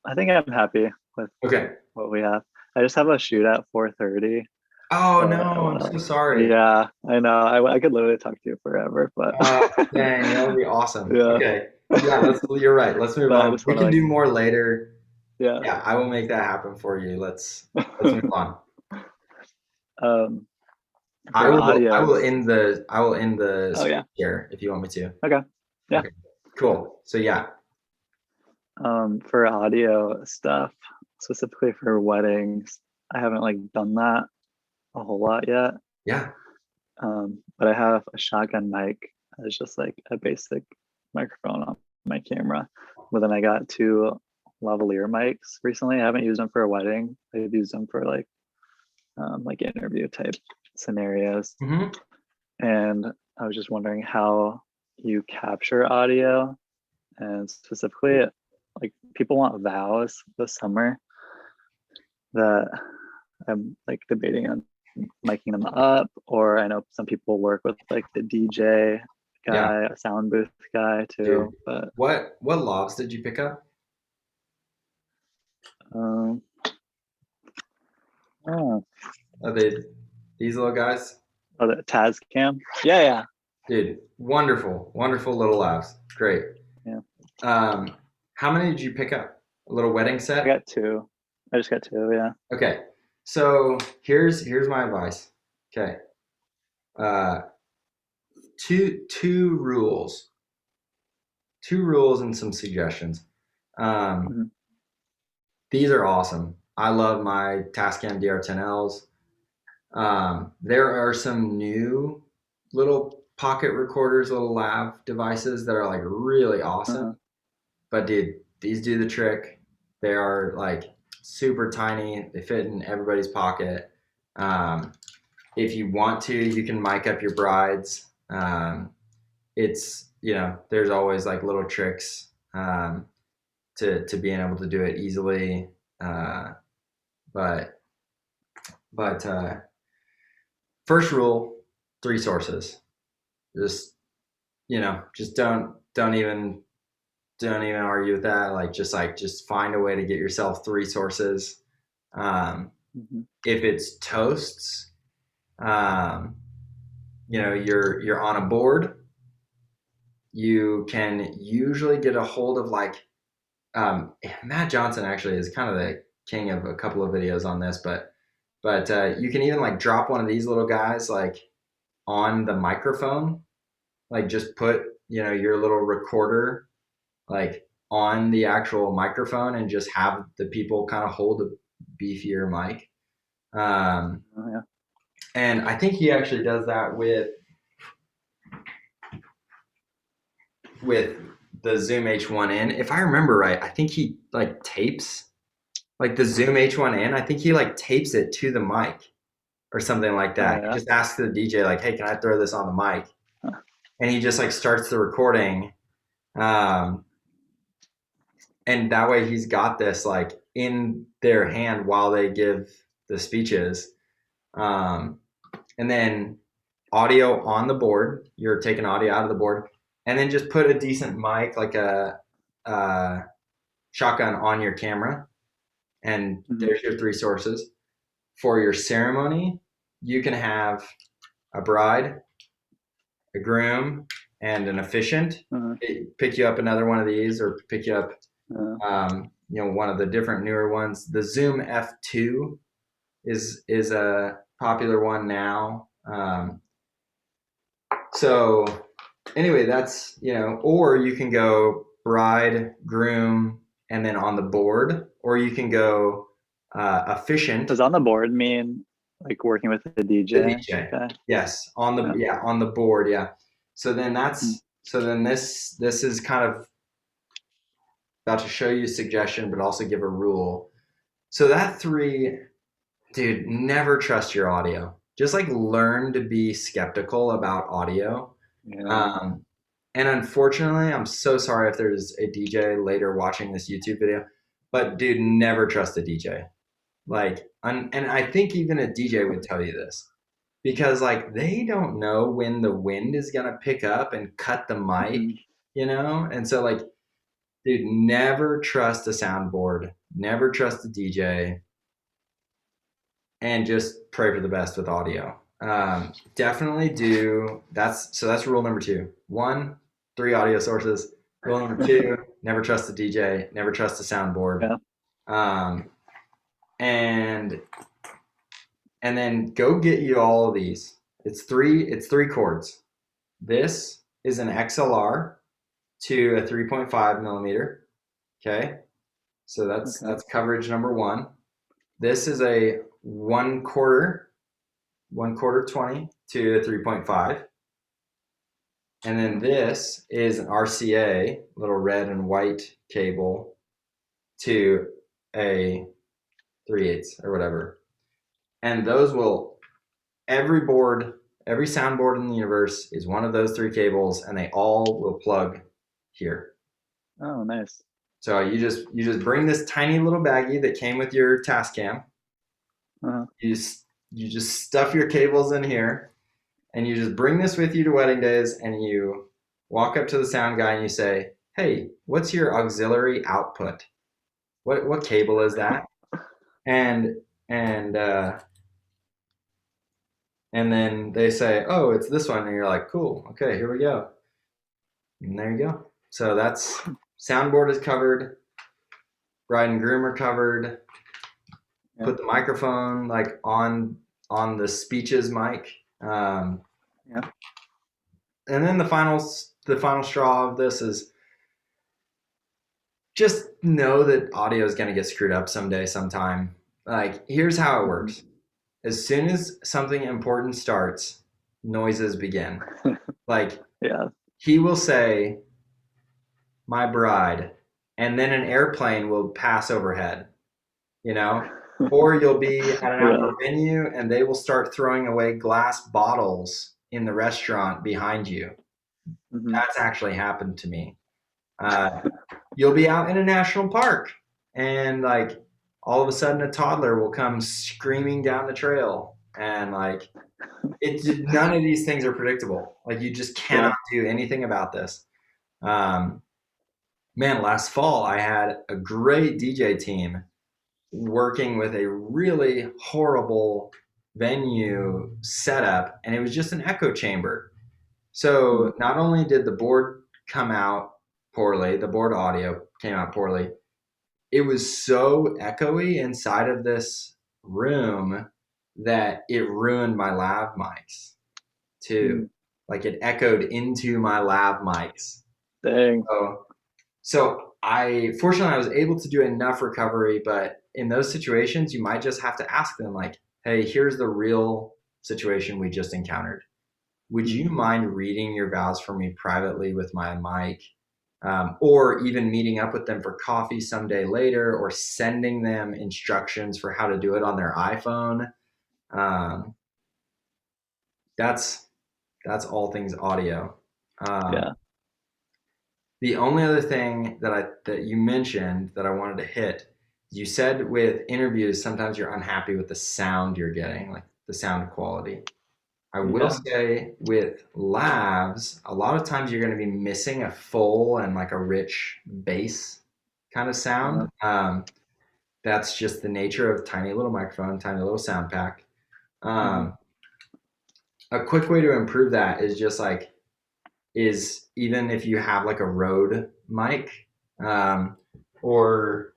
S1: I think I'm happy with
S2: Okay.
S1: what we have. I just have a shoot at 4:30,
S2: Oh
S1: but I
S2: no, I'm
S1: wanna.
S2: so sorry.
S1: Yeah, I know. I could literally talk to you forever, but
S2: Dang, that would be awesome.
S1: yeah.
S2: Okay. Yeah, you're right. Let's move
S1: But I
S2: on.
S1: just
S2: We
S1: want to
S2: can
S1: like,
S2: do more later.
S1: yeah.
S2: Yeah, I will make that happen for you. Let's move on.
S1: um,
S2: I
S1: for
S2: will I
S1: audio.
S2: will end the
S1: Oh
S2: screen
S1: yeah.
S2: share if you want me to.
S1: Okay. Yeah.
S2: Okay. Cool. So yeah.
S1: For audio stuff, specifically for weddings, I haven't like done that a whole lot yet.
S2: Yeah.
S1: But I have a shotgun mic as just like a basic microphone on my camera. But then I got two lavalier mics recently. I haven't used them for a wedding. I've used them for like interview type scenarios.
S2: Hmm.
S1: And I was just wondering how you capture audio, and specifically like people want vows this summer that I'm like debating on miking them up, or I know some people work with like the DJ
S2: Yeah.
S1: guy, a sound booth guy
S2: Dude.
S1: too. But
S2: What lobs did you pick up?
S1: um, oh,
S2: Are they these little guys?
S1: oh, the Tascam. Yeah, yeah,
S2: Dude, wonderful, wonderful little labs. Great.
S1: yeah.
S2: Um, how many did you pick up? A little wedding
S1: I
S2: set?
S1: got two. I just got two. Yeah.
S2: Okay. So here's my advice. Okay. Uh, two rules. Two rules and some suggestions. Um,
S1: Mhm.
S2: these are awesome. I love my Tascam DR10Ls. There are some new little pocket recorders, little lav devices that are like really awesome.
S1: Uh-huh.
S2: But dude, these do the trick. They are like super tiny. They fit in everybody's pocket. Um, if you want to, you can mic up your brides. There's always like little tricks to being able to do it easily. Uh, but but first rule, three sources. Just just don't even argue with that. Just find a way to get yourself three sources. Um,
S1: Mhm.
S2: if it's toasts, um, you're on a board. You can usually get a hold of Matt Johnson actually is kind of the king of a couple of videos on this, but you can even like drop one of these little guys like on the microphone, like just put, you know, your little recorder like on the actual microphone and just have the people kind of hold a beefier mic.
S1: Oh, yeah.
S2: And I think he actually does that with the Zoom H1N. If I remember right, I think he like tapes like the Zoom H1N. I think he like tapes it to the mic or something like
S1: Oh,
S2: that. He
S1: yeah.
S2: just asks the DJ like, "Hey, can I throw this on the mic?"
S1: Huh.
S2: And he just like starts the recording. Um, and that way he's got this like in their hand while they give the speeches. Um, and then audio on the board. You're taking audio out of the board, and then just put a decent mic, like a shotgun, on your camera, and there's your three sources. For your ceremony, you can have a bride, a groom, and an officiant.
S1: Uh-huh.
S2: Pick you up another one of these, or pick you up,
S1: Uh,
S2: you know, one of the different newer ones. The Zoom F2 is a popular one now. So anyway, that's, you know, or you can go bride, groom, and then on the board, or you can go officiant.
S1: does on the board mean like working with the
S2: The
S1: DJ?
S2: DJ,
S1: Okay.
S2: yes, on the,
S1: Yeah.
S2: yeah, on the board, yeah. So then
S1: Mm.
S2: this is kind of about to show you a suggestion, but also give a rule. So that three, dude, never trust your audio. Just like learn to be skeptical about audio.
S1: Yeah.
S2: And unfortunately, I'm so sorry if there's a DJ later watching this YouTube video, but dude, never trust a DJ. Like, and I think even a DJ would tell you this, because like they don't know when the wind is gonna pick up and cut the mic,
S1: Mhm.
S2: you know? And so like, dude, never trust a soundboard, never trust a DJ, and just pray for the best with audio. Definitely do. That's rule number 2. 1, 3 audio sources. Rule number 2, never trust a DJ, never trust a soundboard.
S1: Yeah.
S2: Um, and then go get you all of these. It's three chords. This is an XLR to a 3.5 millimeter. Okay. So that's
S1: Okay.
S2: coverage number 1. This is a 1/4 20 to a 3.5. And then this is an RCA, little red and white cable, to a 3/8 or whatever. And those will, every soundboard in the universe is one of those 3 cables, and they all will plug here.
S1: Oh, nice.
S2: So you just bring this tiny little baggie that came with your Tascam.
S1: Uh-huh.
S2: You just stuff your cables in here, and you just bring this with you to wedding days, and you walk up to the sound guy and you say, "Hey, what's your auxiliary output? What cable is that?" And and uh, and then they say, "Oh, it's this one," and you're like, "Cool, okay, here we go." And there you go. So that's, soundboard is covered, bride and groom are covered.
S1: Yeah.
S2: Put the microphone like on the speeches mic.
S1: Yeah.
S2: And then the final straw of this is just know that audio is going to get screwed up someday, sometime. Like, here's how it works. As soon as something important starts, noises begin. Like,
S1: Yeah.
S2: he will say, "My bride," and then an airplane will pass overhead, you know? Or you'll be at an outdoor venue and they will start throwing away glass bottles in the restaurant behind you.
S1: Mm-hmm.
S2: That's actually happened to me. You'll be out in a national park and like all of a sudden a toddler will come screaming down the trail, and like none of these things are predictable. Like, you just cannot do anything about this. Man, last fall I had a great DJ team working with a really horrible venue setup, and it was just an echo chamber. So not only did the board come out poorly, the board audio came out poorly, it was so echoey inside of this room that it ruined my lav mics. too. Like it echoed into my lav mics.
S1: Dang.
S2: So fortunately I was able to do enough recovery, but in those situations you might just have to ask them like, hey, here's the real situation we just encountered. Would you mind reading your vows for me privately with my mic? Or even meeting up with them for coffee someday later, or sending them instructions for how to do it on their iPhone. Um, that's all things audio.
S1: Yeah.
S2: The only other thing that you mentioned that I wanted to hit, you said with interviews sometimes you're unhappy with the sound you're getting, like the sound quality. I will
S1: Yeah.
S2: say with lavs, a lot of times you're going to be missing a full and like a rich bass kind of
S1: Yeah.
S2: sound. That's just the nature of tiny little microphone, tiny little sound pack. Um, a quick way to improve that is just like, is even if you have like a Rode mic, um, or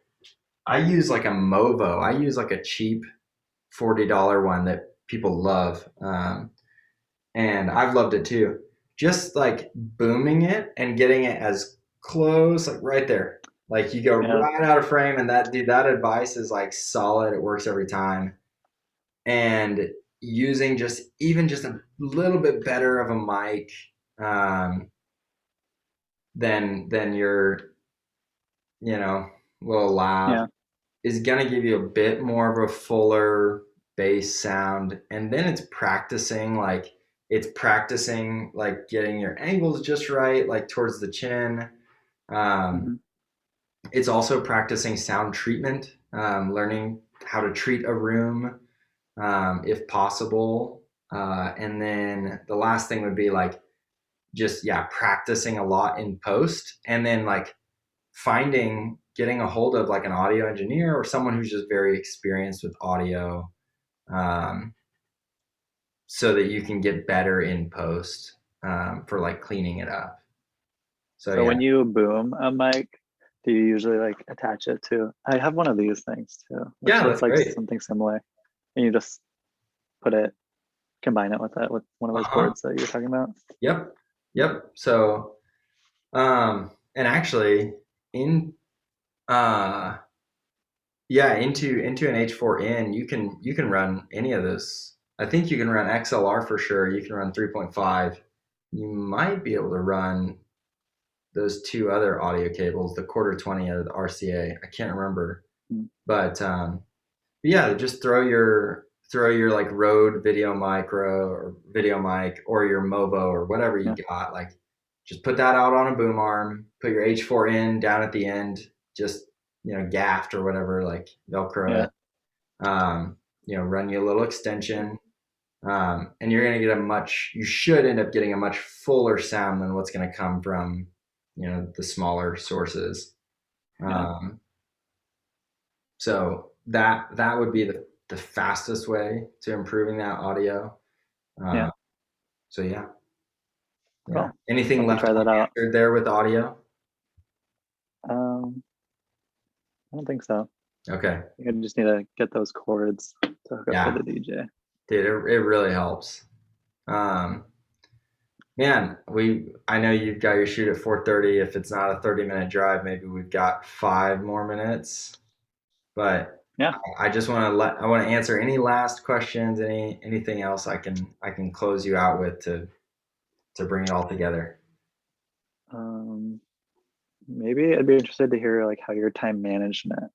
S2: I use like a Movo. I use like a cheap $40 one that people love. And I've loved it too. Just like booming it and getting it as close, like right there. Like you go
S1: Yeah.
S2: right out of frame, and that advice is like solid. It works every time. And using just a little bit better of a mic um, than your little lav
S1: Yeah.
S2: is gonna give you a bit more of a fuller bass sound, and then it's practicing like getting your angles just right, like towards the chin. um,
S1: Mm-hmm.
S2: it's also practicing sound treatment, learning how to treat a room, if possible. And then the last thing would be like just practicing a lot in post, and then like getting a hold of like an audio engineer or someone who's just very experienced with audio, um, so that you can get better in post, for like cleaning it up. So
S1: So
S2: yeah.
S1: when you boom a mic, do you usually like attach it to? I have one of these things too, which
S2: Yeah,
S1: looks
S2: that's
S1: like
S2: great.
S1: something similar, and you just put it, combine it with one of those
S2: Uh-huh.
S1: boards that you're talking about.
S2: Yep. Yep. So, and actually in, uh, yeah, into an H4n, you can run any of those. I think you can run XLR for sure. You can run 3.5. You might be able to run those two other audio cables, the quarter 20 or the RCA. I can't remember,
S1: Mm.
S2: but yeah, just throw your like Rode video micro or video mic or your Movo or whatever you
S1: Yeah.
S2: got. Like, just put that out on a boom arm. Put your H4 in down at the end. Just gaffed or whatever, like Velcro
S1: Yeah.
S2: it. Run you a little extension. And you're gonna get you should end up getting a much fuller sound than what's gonna come from, the smaller sources.
S1: Yeah.
S2: Um, so that would be the fastest way to improving that audio.
S1: Yeah.
S2: Uh, so yeah, yeah.
S1: Cool. I'll
S2: Anything
S1: have to
S2: left
S1: try that out.
S2: unanswered there with audio?
S1: Um, I don't think so.
S2: Okay.
S1: You just need to get those cords to hook up to
S2: Yeah,
S1: the DJ.
S2: dude, it really helps. Um, Man, I know you've got your shoot at 4:30. If it's not a 30-minute drive, maybe we've got 5 more minutes. But
S1: Yeah.
S2: I want to answer any last questions, anything else I can close you out with to bring it all together.
S1: Um, maybe I'd be interested to hear like how your time management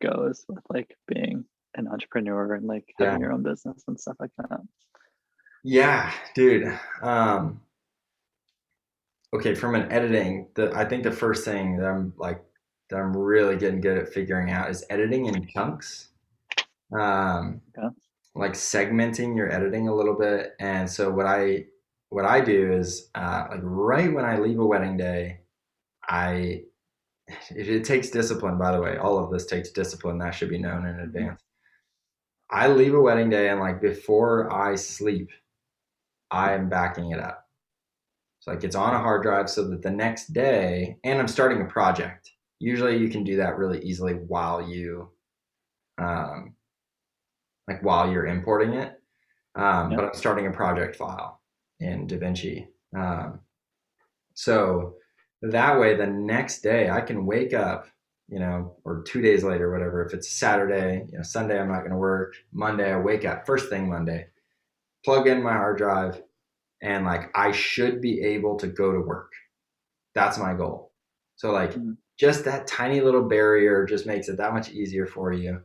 S1: goes with like being an entrepreneur and like
S2: Yeah.
S1: having your own business and stuff like that.
S2: Yeah, dude. Okay, from an editing, I think the first thing that I'm really getting good at figuring out is editing in chunks. Um,
S1: Yeah.
S2: like segmenting your editing a little bit. And so what I do is, like right when I leave a wedding day, I it takes discipline, by the way. All of this takes discipline. That should be known in
S1: Mhm.
S2: advance. I leave a wedding day, and like before I sleep, I am backing it up. So like it's on a hard drive so that the next day, and I'm starting a project. Usually you can do that really easily um, while you're importing it.
S1: Yeah.
S2: But I'm starting a project file. in DaVinci. So that way, the next day I can wake up, or 2 days later, whatever. If it's Saturday, Sunday I'm not going to work. Monday I wake up first thing Monday, plug in my hard drive, and like I should be able to go to work. That's my goal. So like
S1: Mhm.
S2: just that tiny little barrier just makes it that much easier for you.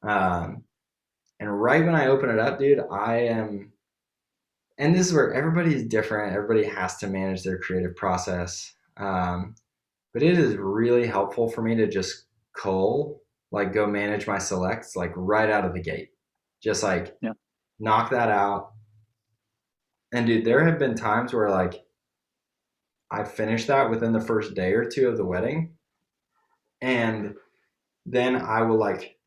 S2: Um, and right when I open it up, dude, and this is where everybody's different. Everybody has to manage their creative process. But it is really helpful for me to just like go manage my selects, like right out of the gate. Just like
S1: Yeah.
S2: knock that out. And dude, there have been times where like I finished that within the first day or two of the wedding. And then I will like,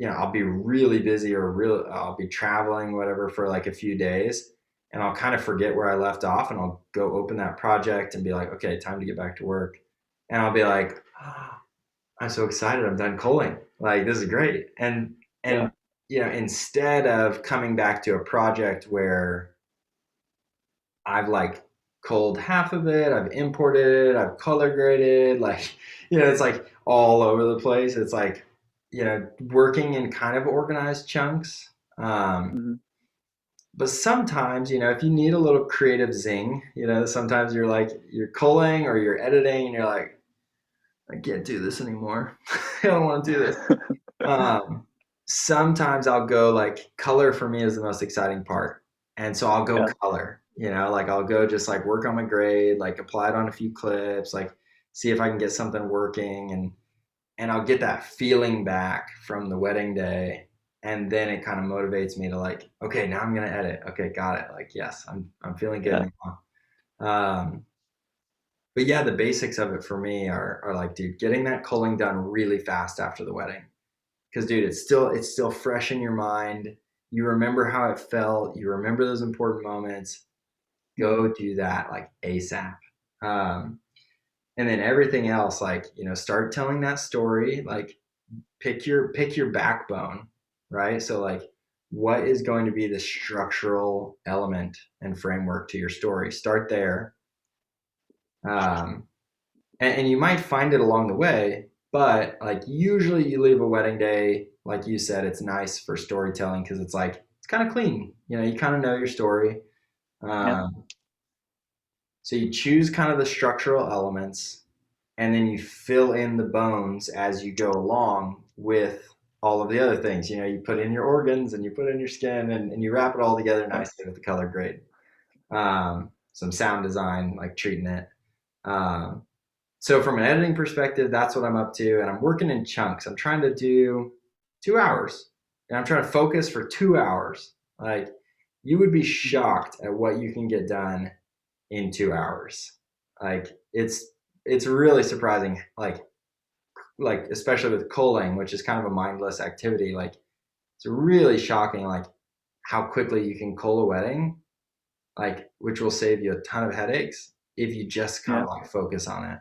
S2: I'll be really busy or I'll be traveling, whatever, for like a few days. And I'll kind of forget where I left off and I'll go open that project and be like, okay, time to get back to work. And I'll be like, oh, I'm so excited. I'm done culling. Like, this is great. And,
S1: Yeah.
S2: instead of coming back to a project where I've like culled half of it, I've imported it, I've color graded, like, it's like all over the place. It's like, working in kind of organized chunks.
S1: Hmm.
S2: But sometimes, if you need a little creative zing, sometimes you're culling or you're editing and you're like, I can't do this anymore. I don't want to do this. Um, Sometimes I'll go like color for me is the most exciting part. And so I'll go
S1: Yeah.
S2: color, like I'll go just like work on my grade, like apply it on a few clips, like see if I can get something working and I'll get that feeling back from the wedding day. And then it kind of motivates me to like, okay, now I'm gonna edit. Okay, got it. Like, yes, I'm feeling
S1: Yeah.
S2: good now. But yeah, the basics of it for me are like, dude, getting that culling done really fast after the wedding. Because dude, it's still fresh in your mind. You remember how it felt. You remember those important moments.
S1: Hmm.
S2: Go do that like ASAP. Um, and then everything else, like, start telling that story. Like pick your backbone, right? So like what is going to be the structural element and framework to your story? Start there. Um, and you might find it along the way, but like usually you leave a wedding day, like you said, it's nice for storytelling because it's like it's kind of clean. You kind of know your story.
S1: Yeah.
S2: Um, so you choose kind of the structural elements, and then you fill in the bones as you go along with all of the other things. You put in your organs and you put in your skin, and you wrap it all together
S1: Yeah.
S2: nicely with the color grade. Some sound design, like treating it. Um, So from an editing perspective, that's what I'm up to, and I'm working in chunks. I'm trying to do 2 hours, and I'm trying to focus for 2 hours. Like you would be
S1: Hmm.
S2: shocked at what you can get done in 2 hours. Like it's really surprising. Like especially with culling, which is kind of a mindless activity. Like it's really shocking. Like how quickly you can cull a wedding. Like which will save you a ton of headaches if you just kind
S1: Yeah.
S2: of like focus on it.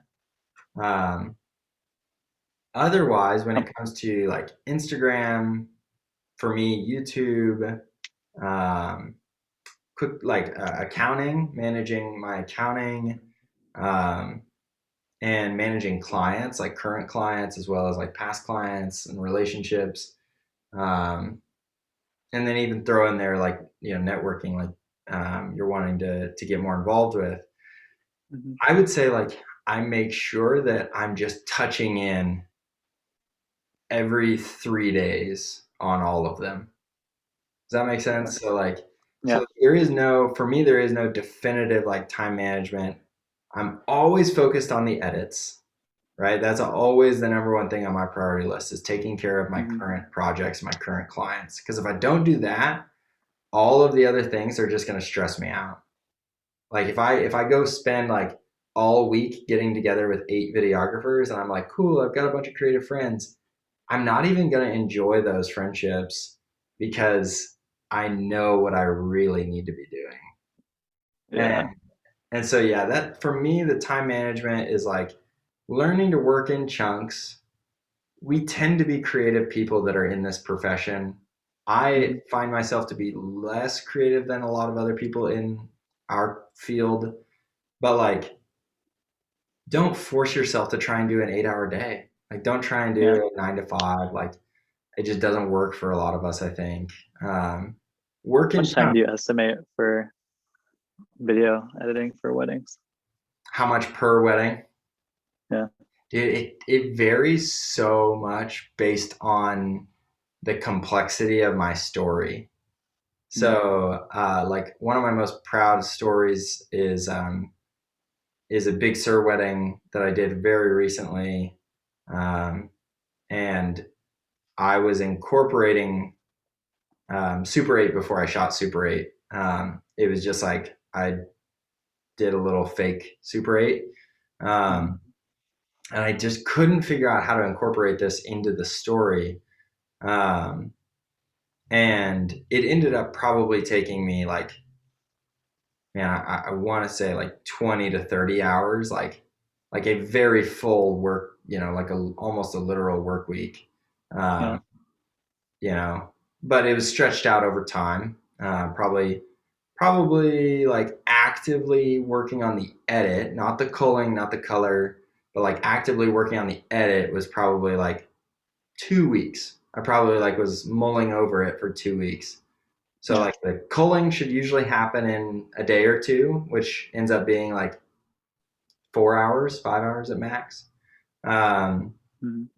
S2: Um, Otherwise, when it comes to like Instagram, for me, YouTube, um, quick like accounting, managing my accounting, um, and managing clients, like current clients as well as like past clients and relationships, um, and then even throw in there like networking, like you're wanting to get more involved with.
S1: Hmm.
S2: I would say like I make sure that I'm just touching in every 3 days on all of them. Does that make
S1: Okay.
S2: sense? So like,
S1: Yeah.
S2: for me, there is no definitive like time management. I'm always focused on the edits, right? That's always the number one thing on my priority list is taking care of my
S1: Hmm.
S2: current projects, my current clients. Because if I don't do that, all of the other things are just going to stress me out. Like if I go spend like all week getting together with 8 videographers and I'm like, cool, I've got a bunch of creative friends. I'm not even going to enjoy those friendships because I know what I really need to be doing.
S1: Yeah.
S2: And and so yeah, that for me the time management is like learning to work in chunks. We tend to be creative people that are in this profession. I
S1: Hmm.
S2: find myself to be less creative than a lot of other people in our field, but like, don't force yourself to try and do an 8-hour day. Like, don't try and do
S1: Yeah.
S2: a 9 to 5. Like, it just doesn't work for a lot of us, I think. Working
S1: Much time
S2: kind
S1: do
S2: of
S1: you estimate for video editing for weddings?
S2: how much per wedding?
S1: Yeah.
S2: Dude, it varies so much based on the complexity of my story.
S1: Mm.
S2: So, like one of my most proud stories is a Big Sur wedding that I did very recently, and I was incorporating Super 8 before I shot Super 8. It was just like I did a little fake Super 8,
S1: Mm.
S2: um, and I just couldn't figure out how to incorporate this into the story. Um, and it ended up probably taking me like, man, I want to say like 20 to 30 hours, like a very full work, like almost a literal work week.
S1: Yeah.
S2: Um, you know, but it was stretched out over time. Probably like actively working on the edit, not the culling, not the color, but like actively working on the edit was probably like 2 weeks. I probably like was mulling over it for 2 weeks. So
S1: Yeah.
S2: like the culling should usually happen in a day or two, which ends up being like 4 hours, 5 hours at max. Um,
S1: Mm.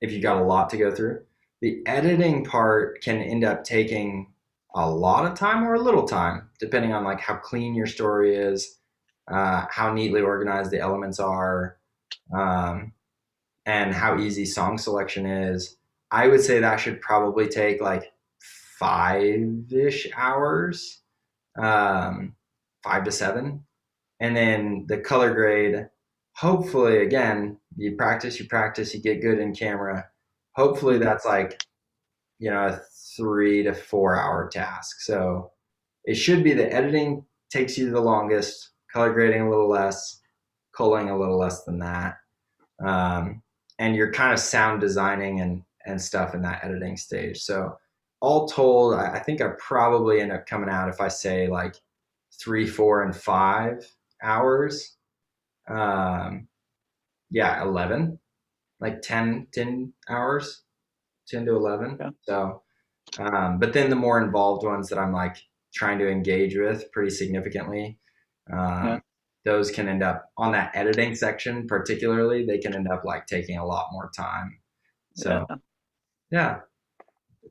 S2: if you got a lot to go through. The editing part can end up taking a lot of time or a little time, depending on like how clean your story is, how neatly organized the elements are, um, and how easy song selection is. I would say that should probably take like 5-ish hours, um, 5 to 7. And then the color grade, hopefully, again, you practice, you get good in camera. Hopefully,
S1: Mm.
S2: that's like, a 3 to 4 hour task. So it should be the editing takes you the longest, color grading a little less, culling a little less than that. Um, and you're kind of sound designing and stuff in that editing stage. So all told, I think I probably end up coming out if I say like 3, 4, and 5 hours. Um, yeah, 11, like 10 hours, 10 to 11.
S1: Yeah.
S2: So, but then the more involved ones that I'm like trying to engage with pretty significantly,
S1: Yeah.
S2: um, those can end up on that editing section, particularly, they can end up like taking a lot more time. So,
S1: Yeah.
S2: yeah,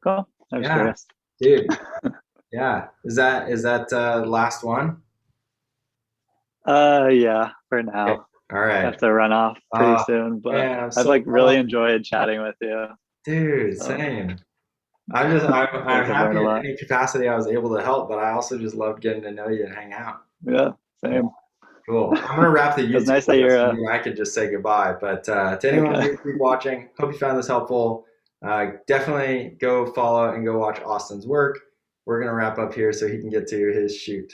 S1: Cool. I was
S2: yeah,
S1: curious.
S2: dude, yeah. Is that last one?
S1: Yeah, for
S2: Okay.
S1: now.
S2: All
S1: I
S2: right.
S1: have to run off pretty
S2: Oh
S1: soon, but
S2: man, I'm
S1: I've
S2: so
S1: like really enjoyed chatting with you.
S2: dude,
S1: So
S2: same. I'm
S1: like I've learned
S2: happy
S1: a
S2: in
S1: lot.
S2: any capacity I was able to help, but I also just loved getting to know you and hang out.
S1: Yeah,
S2: Yeah,
S1: same.
S2: cool. I'm gonna wrap the
S1: It was
S2: YouTube
S1: nice that
S2: video
S1: you're
S2: so you and I could just say goodbye. But to anyone
S1: okay.
S2: who keep watching, hope you found this helpful. Definitely go follow and go watch Austin's work. We're gonna wrap up here so he can get to his shoot.